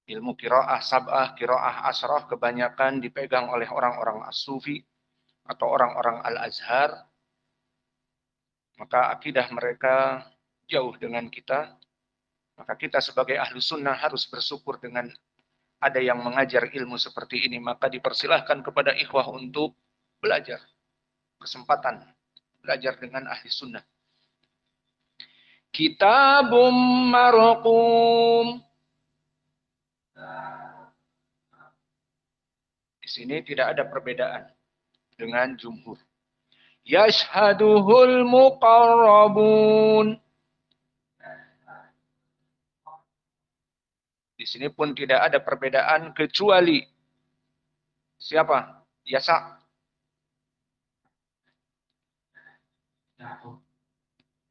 Ilmu qiraah sab'ah, qiraah asrah kebanyakan dipegang oleh orang-orang as-sufi atau orang-orang al-azhar. Maka akidah mereka jauh dengan kita. Maka kita sebagai ahli sunnah harus bersyukur dengan ada yang mengajar ilmu seperti ini. Maka dipersilahkan kepada ikhwah untuk belajar. Kesempatan belajar dengan ahli sunnah. Kitabum marqum. Di sini tidak ada perbedaan dengan jumhur. Yashhaduhul muqarrabun. Di sini pun tidak ada perbedaan kecuali siapa? Yasa.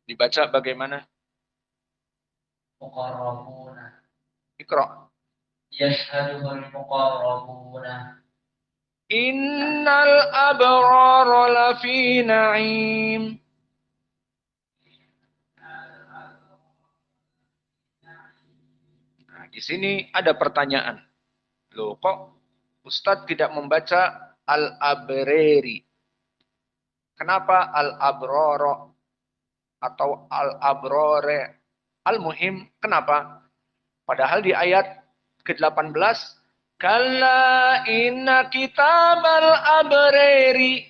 Dibaca bagaimana? Muqarrabuna. Iqra. Yashhaduhul muqarrabuna. Innal abrara lafi na'im. Nah, di sini ada pertanyaan. Loh, kok Ustadz tidak membaca al-abrari? Kenapa al-abrara atau al-abrare? Al-muhim, kenapa? Padahal di ayat ke-18, kalla inna kitabal abrari.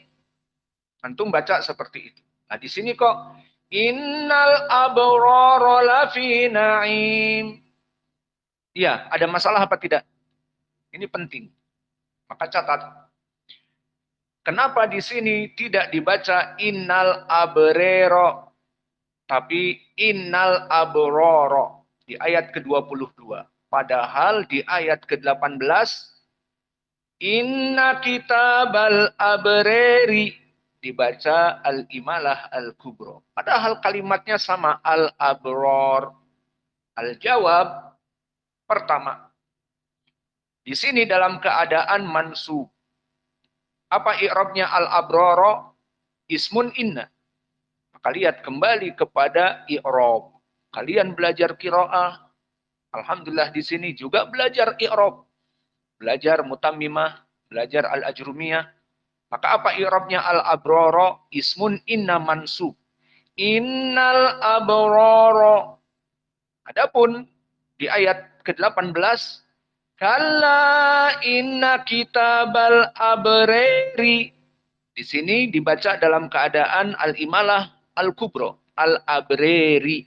Antum baca seperti itu. Nah, di sini kok innal abrara lafi na'im. Iya, ada masalah apa tidak? Ini penting. Maka catat. Kenapa di sini tidak dibaca innal abrero, tapi innal abroro di ayat ke-22. Padahal di ayat ke-18, inna kitabal abreri dibaca al-imalah al-kubro. Padahal kalimatnya sama al-abror. Al-jawab pertama. Di sini dalam keadaan mansub. Apa i'rabnya al-abroro? Ismun inna. Maka lihat kembali kepada i'rab. Kalian belajar qiraah. Alhamdulillah di sini juga belajar i'rab. Belajar mutammimah, belajar al-ajrumiyah. Maka apa i'rabnya al-abroro? Ismun inna mansub. Innal abroro. Adapun di ayat ke-18, kalla inna kitabal abrari. Di sini dibaca dalam keadaan al-imalah al-kubro, al-abrari.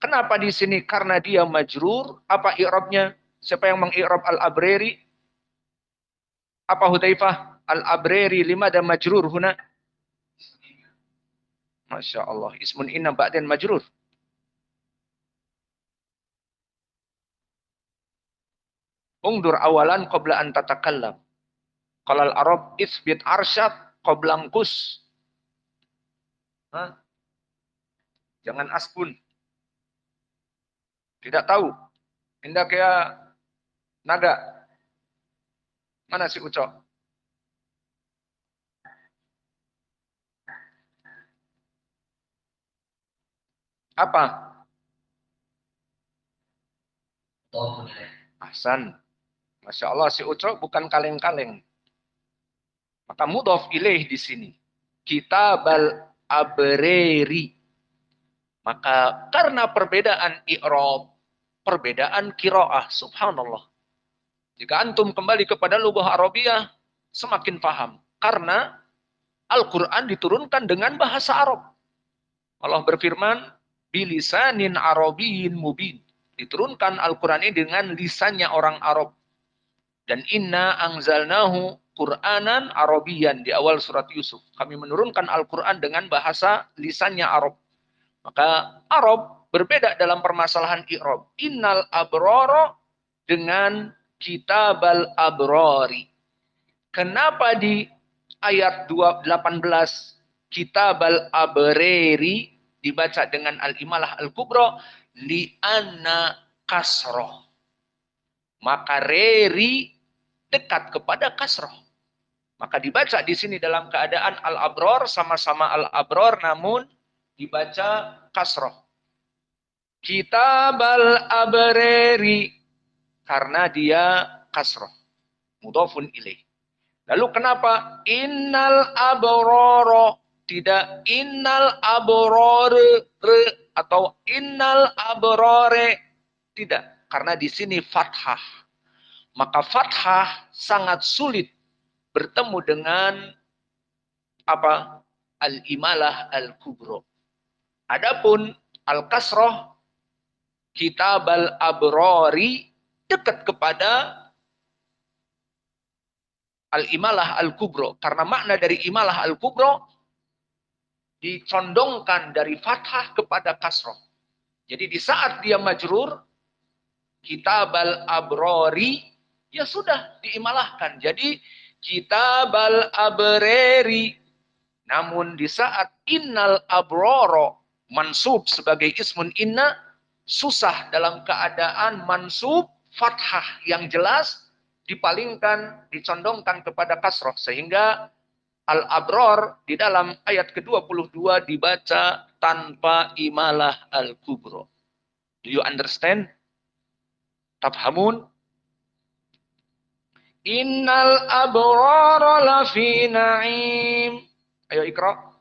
Kenapa di sini? Karena dia majrur. Apa i'rabnya? Siapa yang mengi'rab al-abrari? Apa Hudzaifah? Al-abrari lima dan majrur huna. Masya Allah. Ismun inna ba'dan majrur. Ungdur awalan qabla an tatakallam. Qalal Arab isbit arsyad qabla angkus. Jangan asbun. Tidak tahu. Indah kayak naga. Mana si Ucok? Apa? Ahsan. Masya Allah, si Ucok bukan kaleng-kaleng. Maka mudhof ilaih di sini. Kitabal abreri. Maka karena perbedaan i'rab, perbedaan qiraah, subhanallah. Jika antum kembali kepada lughah Arabiyah, semakin paham. Karena Al-Quran diturunkan dengan bahasa Arab. Allah berfirman, bilisanin arabiyyin mubin. Diturunkan Al-Quran ini dengan lisannya orang Arab. Dan inna anzalnahu Qur'anan Arabiyan di awal surat Yusuf. Kami menurunkan Al-Quran dengan bahasa lisannya Arab. Maka Arab berbeda dalam permasalahan i'rab. Innal abroro dengan kitabal abrori. Kenapa di ayat 18 kitabal abreri dibaca dengan al-imalah al-kubro? Li'anna kasroh. Maka reri dekat kepada kasroh. Maka dibaca di sini dalam keadaan al-abror, sama-sama al-abror, namun dibaca kasroh. Kitabal abreri, karena dia kasroh. Mudhafun ilaih. Lalu kenapa innal abroro, tidak innal abrore atau innal abrore? Tidak, karena di sini fathah. Maka fathah sangat sulit bertemu dengan apa? Al-imalah al-kubro. Adapun Al-kasroh kitab al-abrori dekat kepada al-imalah al-kubro. Karena makna dari imalah al-kubro dicondongkan dari fathah kepada kasroh. Jadi di saat dia majrur, kitab al-abrori, ya sudah diimalahkan. Jadi kitab al-abreri. Namun di saat innal abroro mansub sebagai ismun inna, susah dalam keadaan mansub fathah yang jelas dipalingkan, dicondongkan kepada kasroh. Sehingga al-abror di dalam ayat ke-22 dibaca tanpa imalah al-kubro. Do you understand? Tafhamun? Innal abrara lafi na'im. Ayo ikra.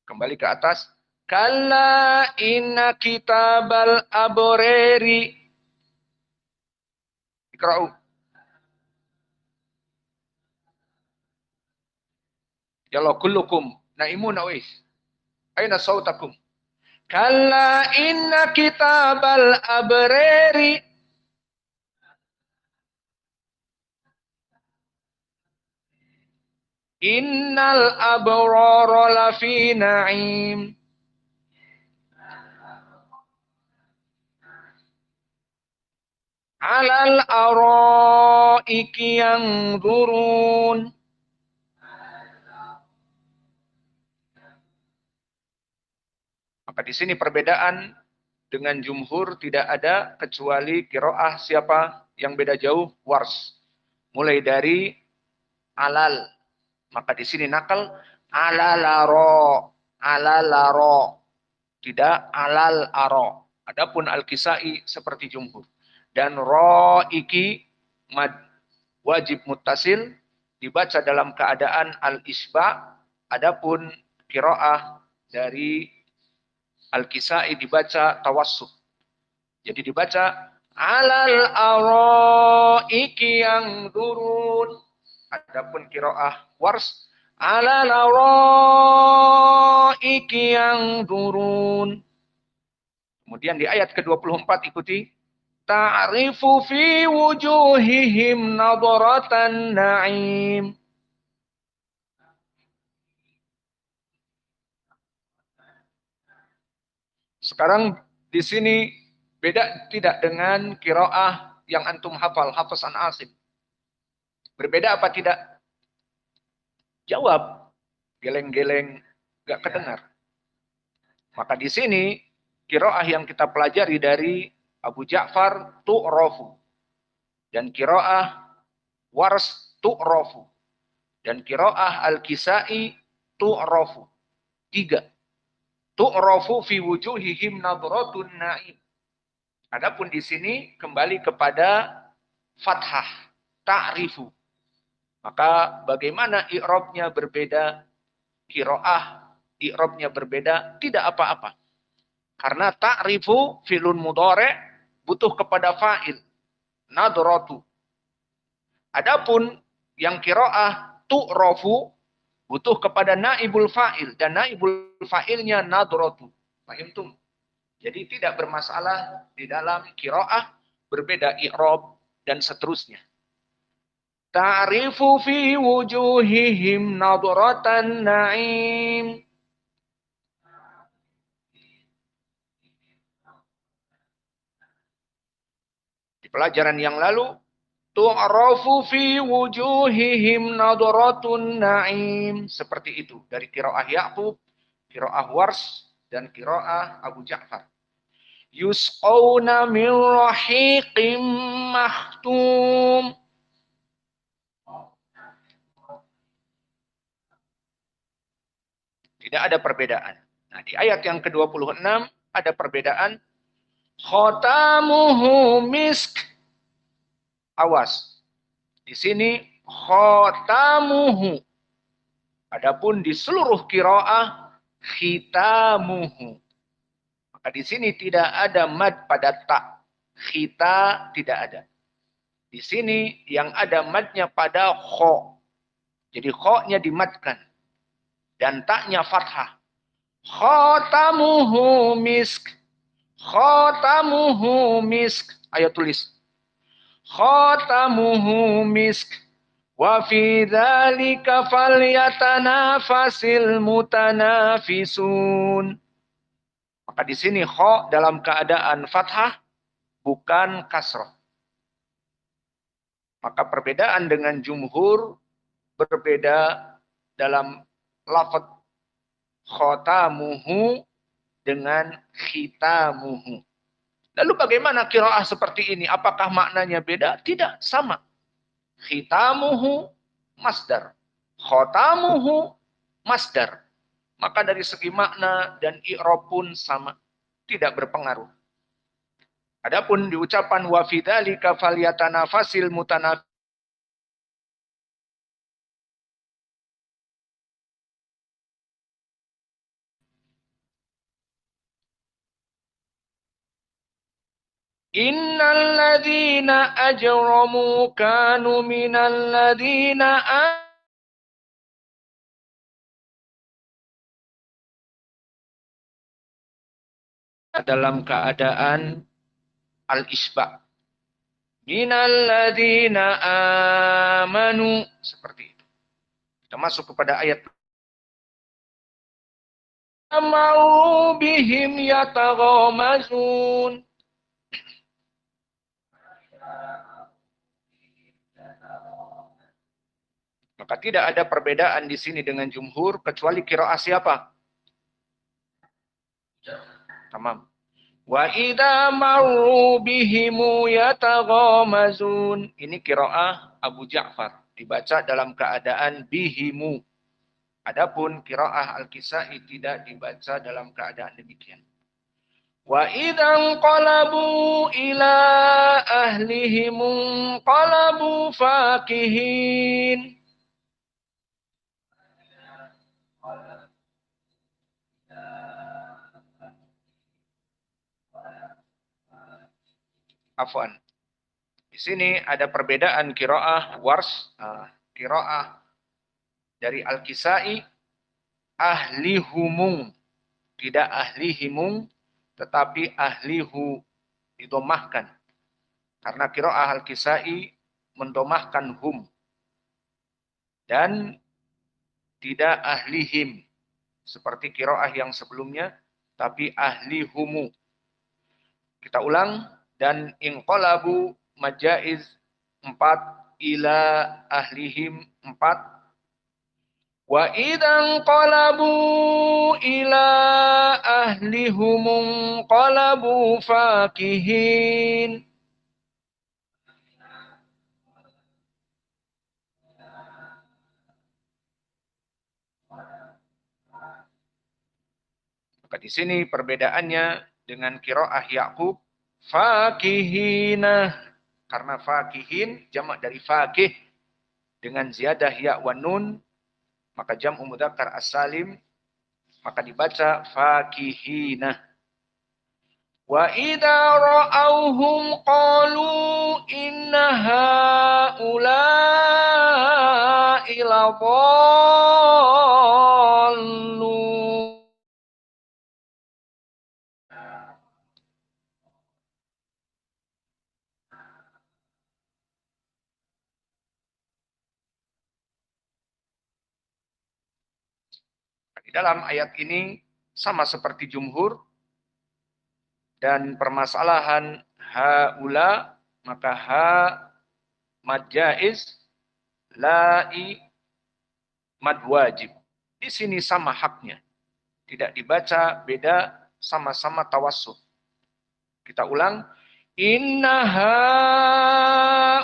Kembali ke atas. Kalla inna kitabal abrari. Ikra'u. Yalla kullukum naimun awis. Aina sautakum? Kalla inna kitabal abrari. Innal abrara lafi na'im. Alal araiki yanzurun. Maka di sini perbedaan dengan jumhur tidak ada kecuali qiraah siapa yang beda jauh? Wars. Mulai dari alal. Maka di sini nakal alalaro, alalaro. Tidak alal aro. Adapun al-Kisai seperti jumhur. Dan ro iki mad wajib muttasil dibaca dalam keadaan al-isba. Adapun qiraah dari al-Kisai dibaca tawassut. Jadi dibaca alal araiki yang turun. Adapun qiraah wars alal araiki yang turun. Kemudian di ayat ke-24 ikuti. Ta'rifu fi wujuhihim nadratan na'im. Sekarang di sini beda tidak dengan qiraah yang antum hafal, Hafs an Asim. Berbeda apa tidak? Jawab. Geleng-geleng, gak kedengar. Maka di sini qiraah yang kita pelajari dari Abu Ja'far tu'rafu. Dan qiraah Wars tu'rafu. Dan qiraah Al-Kisai tu'rafu. 3. Tu'rafu fi wujuhihim nadratun na'im. Adapun di sini kembali kepada fathah, ta'rifu. Maka bagaimana i'rabnya berbeda, qiraah i'rabnya berbeda, tidak apa-apa. Karena ta'rifu fi'lun mudhari' butuh kepada fa'il, nadratu. Adapun yang qiraah tu'rafu butuh kepada naibul fa'il dan naibul fa'ilnya nadratu. Fahimtum? Jadi tidak bermasalah di dalam qiraah, berbeda i'rab dan seterusnya. Ta'rifu fi wujuhihim nadratan na'im. Di pelajaran yang lalu, tu'rafu fi wujuhihim nadratun na'im. Seperti itu. Dari qiraah Ya'qub, qiraah Wars, dan qiraah Abu Ja'far. Yusqawna min rahiqim mahtum. Tidak ada perbedaan. Nah, di ayat yang ke-26 ada perbedaan. Khotamuhu misk. Awas. Di sini khotamuhu. Adapun di seluruh qiraah khitamuhu. Maka di sini tidak ada mad pada ta. Khita tidak ada. Di sini yang ada madnya pada kho. Jadi kho-nya dimadkan. dan taknya fathah. Khatamuhu misk. Khatamuhu misk. Ayo tulis. Khatamuhu misk. Wa fi dzalika falyatanafasil mutanafisun. Maka di sini kha dalam keadaan fathah bukan kasroh. Maka perbedaan dengan jumhur berbeda dalam lafaz khatamuhu dengan khitamuhu. Lalu bagaimana qiraah seperti ini? Apakah maknanya beda? Tidak, sama. Khitamuhu masdar. Khatamuhu masdar. Maka dari segi makna dan i'rab pun sama. Tidak berpengaruh. Adapun di ucapan wa fi dzalika falyatanafasil mutanafis. Innal ladzina ajramu kanu minal ladzina dalam keadaan al-isba. Minal ladzina amanu, seperti itu. Kita masuk kepada ayat amaru bihim yataghamazun. Maka tidak ada perbedaan di sini dengan jumhur kecuali qiraah siapa? Tamam. Wa idza marru bihimu yataghamazun. Ini qiraah Abu Ja'far, dibaca dalam keadaan bihimu. Adapun qiraah Al-Kisai tidak dibaca dalam keadaan demikian. Wa idza qalabu ila ahlihim qalabu fakihin. Afwan. Di sini ada perbedaan qiraah wars, qiraah dari Al-Kisai ahlihumung, tidak ahlihimung, tetapi ahlihu didomahkan. Karena qiraah Al-Kisai mendomahkan hum dan tidak ahlihim seperti qiraah yang sebelumnya, tapi ahlihumu. Kita ulang. Dan inqalabu majaiz 4 ila ahlihim 4. Wa idzan qalabu ila ahlihum qalabu fakihin. Maka di sini perbedaannya dengan qiraah Ya'qub fakihina, karena fakihin jamak dari fakih dengan ziyadah ya wa nun, maka jam'u mudzakkar as-salim, maka dibaca fakihina. Wa idza ra'awhum qalu inna haula'i ladallun. Di dalam ayat ini sama seperti jumhur, dan permasalahan haula, maka ha mad jaiz, la'i mad wajib. Di sini sama haknya. Tidak dibaca beda, sama-sama tawassut. Kita ulang. Inna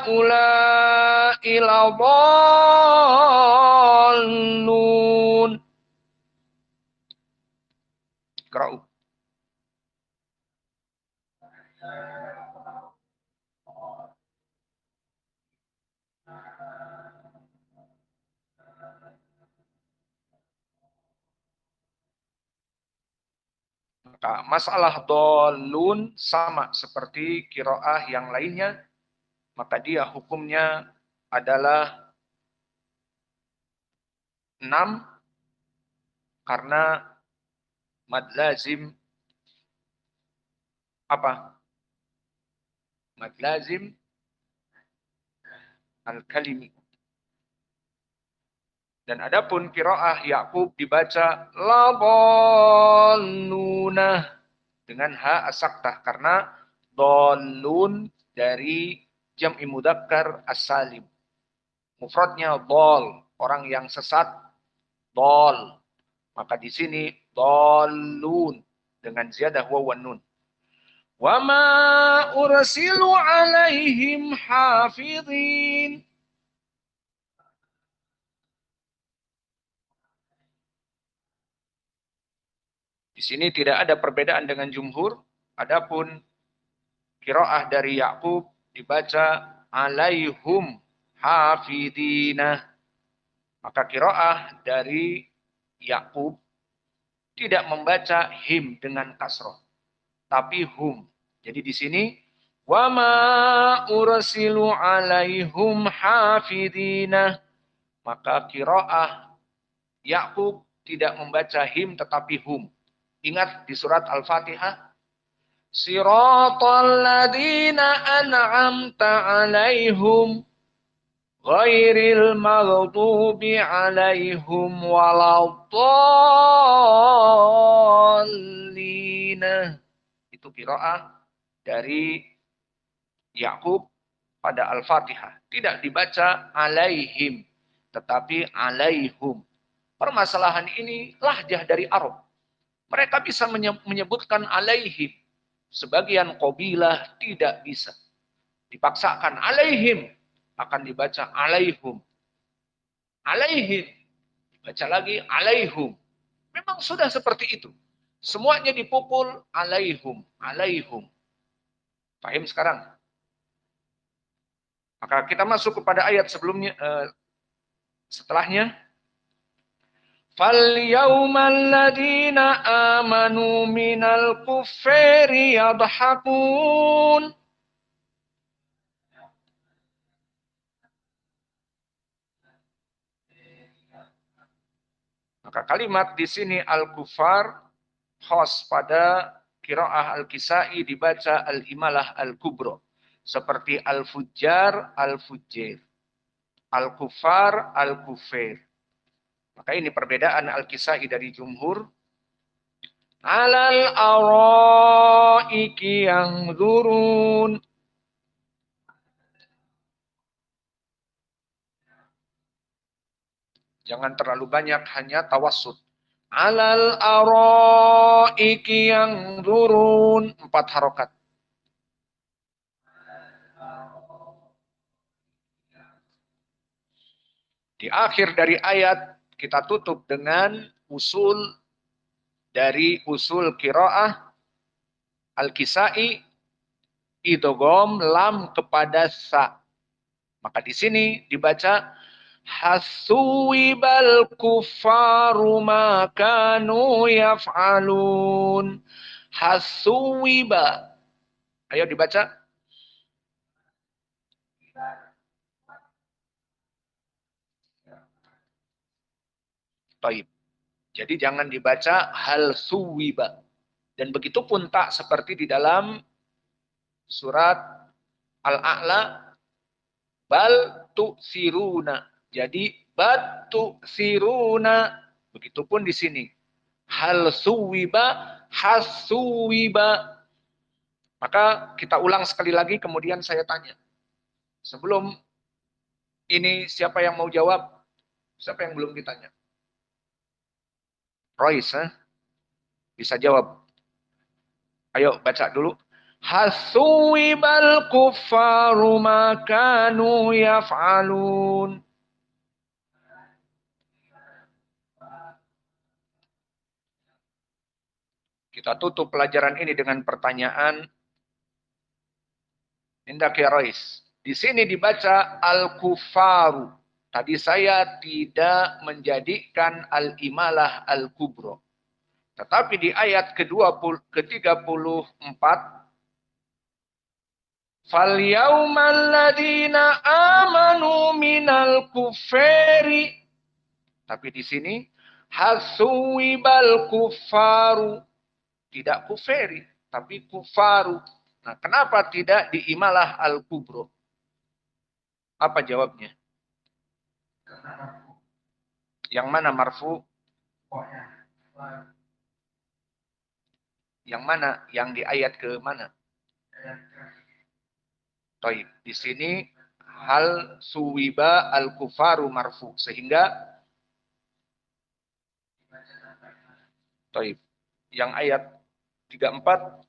haula'i ladallun. Iqra'u. Maka masalah dolun sama seperti qiraah yang lainnya, maka dia hukumnya adalah 6 Karena mad lazim apa? Mad lazim al-kalimi. Dan adapun qiraah Ya'qub dibaca ladalluna dengan ha as-saktah karena dallun dari jam'i mudzakkar as-salim. Mufradnya dol, orang yang sesat, dol. Maka di sini dallun dengan ziyadah waw wan nun. Wa ma ursilu alaihim hafidhin. Di sini tidak ada perbedaan dengan jumhur. Adapun qiraah dari Ya'qub dibaca alaihum hafidina. Maka qiraah dari Ya'qub tidak membaca him dengan kasroh, tapi hum. Jadi di sini wa ma ursilu alaihum hafidina. Maka qiraah Ya'qub tidak membaca him tetapi hum. Ingat di surat Al-Fatihah, Siratal ladzina an'amta 'alaihim ghairil maghdubi 'alaihim waladdallin. Itu qiraah dari Ya'qub pada Al-Fatihah. Tidak dibaca 'alaihim tetapi 'alaihum. Permasalahan ini lahjah dari Arab. Mereka bisa menyebutkan 'alaihim. Sebagian qabilah tidak bisa. Dipaksakan 'alaihim, akan dibaca 'alaihum. 'Alaihim, dibaca lagi 'alaihum. Memang sudah seperti itu. Semuanya dipukul 'alaihum, 'alaihum. Paham sekarang? Maka kita masuk kepada ayat sebelumnya, setelahnya. فَالْيَوْمَ الَّذِينَ آمَنُوا مِنَ الْكُفَّارِ يَضْحَكُونَ. Maka kalimat di sini al-kufar khos pada qiraah al-Kisai dibaca al-imalah al-kubro. Seperti al-fujjar, al-fujjir. Al-kufar, al-kufir. Maka ini perbedaan al-Kisai dari jumhur. Alal araiki yang zurun. Jangan terlalu banyak, hanya tawassut. Alal araiki yang zurun. 4 harokat. Di akhir dari ayat kita tutup dengan usul dari usul qiraah al-Kisai idgham lam kepada sa. Maka di sini dibaca hasuwibal kufaru ma kanu yaf'alun. Hasuwiba. Ayo dibaca. Taib. Jadi jangan dibaca hal suwiba. Dan begitu pun tak seperti di dalam surat Al-A'la, bal tu'siruna. Jadi bal tu'siruna. Begitupun di sini. Hal suwiba, hasuwiba. Maka kita ulang sekali lagi, kemudian saya tanya. Sebelum ini siapa yang mau jawab? Siapa yang belum ditanya? Royce, bisa jawab. Ayo baca dulu. Hasuwibal kuffaru ma kanu yaf'alun. Kita tutup pelajaran ini dengan pertanyaan. Indak ya Rois. Di sini dibaca al-kufaru. Tadi saya tidak menjadikan al-imalah al-kubro. Tetapi di ayat ke-34, فَالْيَوْمَ الَّذِينَ آمَنُوا مِنَ الْكُفَّارِ. Tapi di sini Hasuwibal kufaru. Tidak kuferi, tapi kufaru. Nah, kenapa tidak diimalah al-kubro? Apa jawabnya? Yang mana marfu? Yang mana? Yang di ayat ke mana? Taib. Di sini hal suwiba al-kufaru marfu. Sehingga taib. Yang ayat 34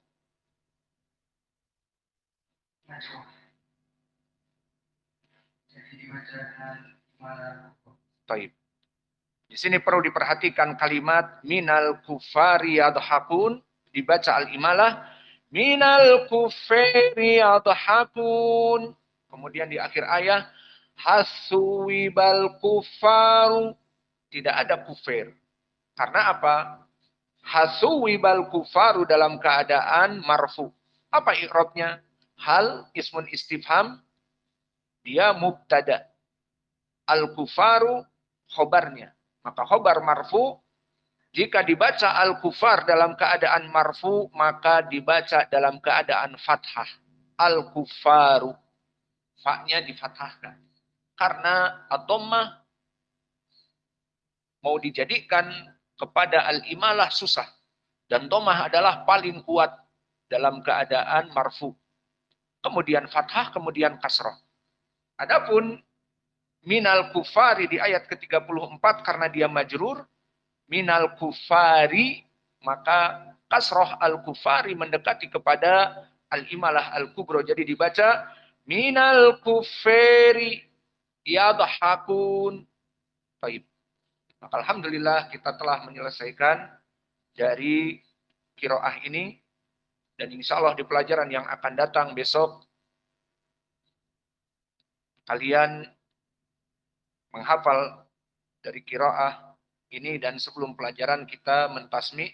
taib. Di sini perlu diperhatikan kalimat minal kufari yadhakun, dibaca al-imalah minal kufari yadhakun. Kemudian di akhir ayat hasuwibal kufaru, tidak ada kufir. Karena apa? Hasuwibal kufaru dalam keadaan marfu. Apa i'rabnya? Hal ismun istifham, dia mubtada. Al-kufaru khobarnya. Maka khobar marfu, jika dibaca al-kufar dalam keadaan marfu, maka dibaca dalam keadaan fathah. Al-kufaru. Fa-nya difathahkan. Karena ad-dhammah mau dijadikan kepada al-imalah susah. Dan dhammah adalah paling kuat dalam keadaan marfu. Kemudian fathah, kemudian kasrah. Adapun minal kufari di ayat ke-34 karena dia majrur, minal kufari, maka kasroh al-kufari mendekati kepada al-imalah al-kubro. Jadi dibaca minal kufari yadhakun. Baik. Maka alhamdulillah kita telah menyelesaikan dari kiroah ini. Dan insya Allah di pelajaran yang akan datang besok, kalian menghafal dari kiroah ini, dan sebelum pelajaran kita mentasmi,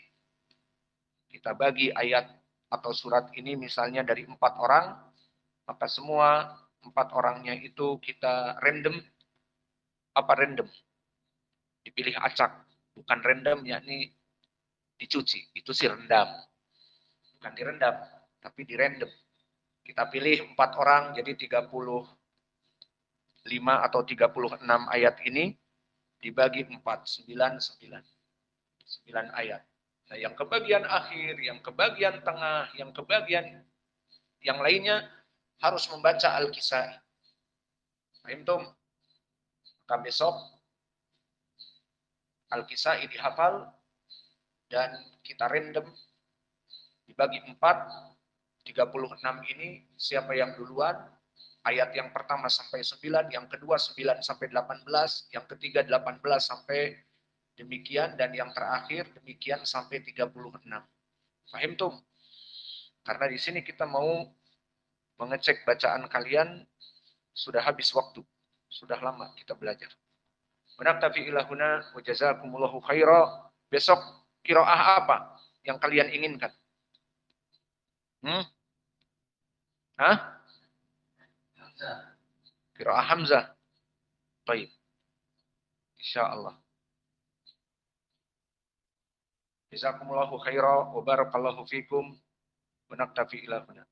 kita bagi ayat atau surat ini misalnya dari 4 orang, maka semua 4 orangnya itu kita random. Apa random? Dipilih acak. Bukan random, yakni dicuci. Itu sih rendam. Bukan direndam, tapi di random. Kita pilih 4 orang, jadi 35 atau 36 ayat ini dibagi 4, 9 ayat. Nah, yang kebagian akhir, yang kebagian tengah, yang kebagian yang lainnya harus membaca Al-Kisai. Paham tuh? Maka besok Al-Kisai dihafal dan kita random dibagi 4, 36 ini siapa yang duluan, ayat yang pertama sampai 9, yang kedua 9 sampai 18, yang ketiga 18 sampai demikian, dan yang terakhir demikian sampai 36. Paham tuh? Karena di sini kita mau mengecek bacaan kalian, sudah habis waktu. Sudah lama kita belajar. Menaktafi ilahuna wa jazakumullahu khaira. Besok kiroah apa yang kalian inginkan? Hah? Kiroah Hamzah. Baik. Insyaallah. Jazakumullahu khaira wa barakallahu fikum. Menaktafi ilahuna.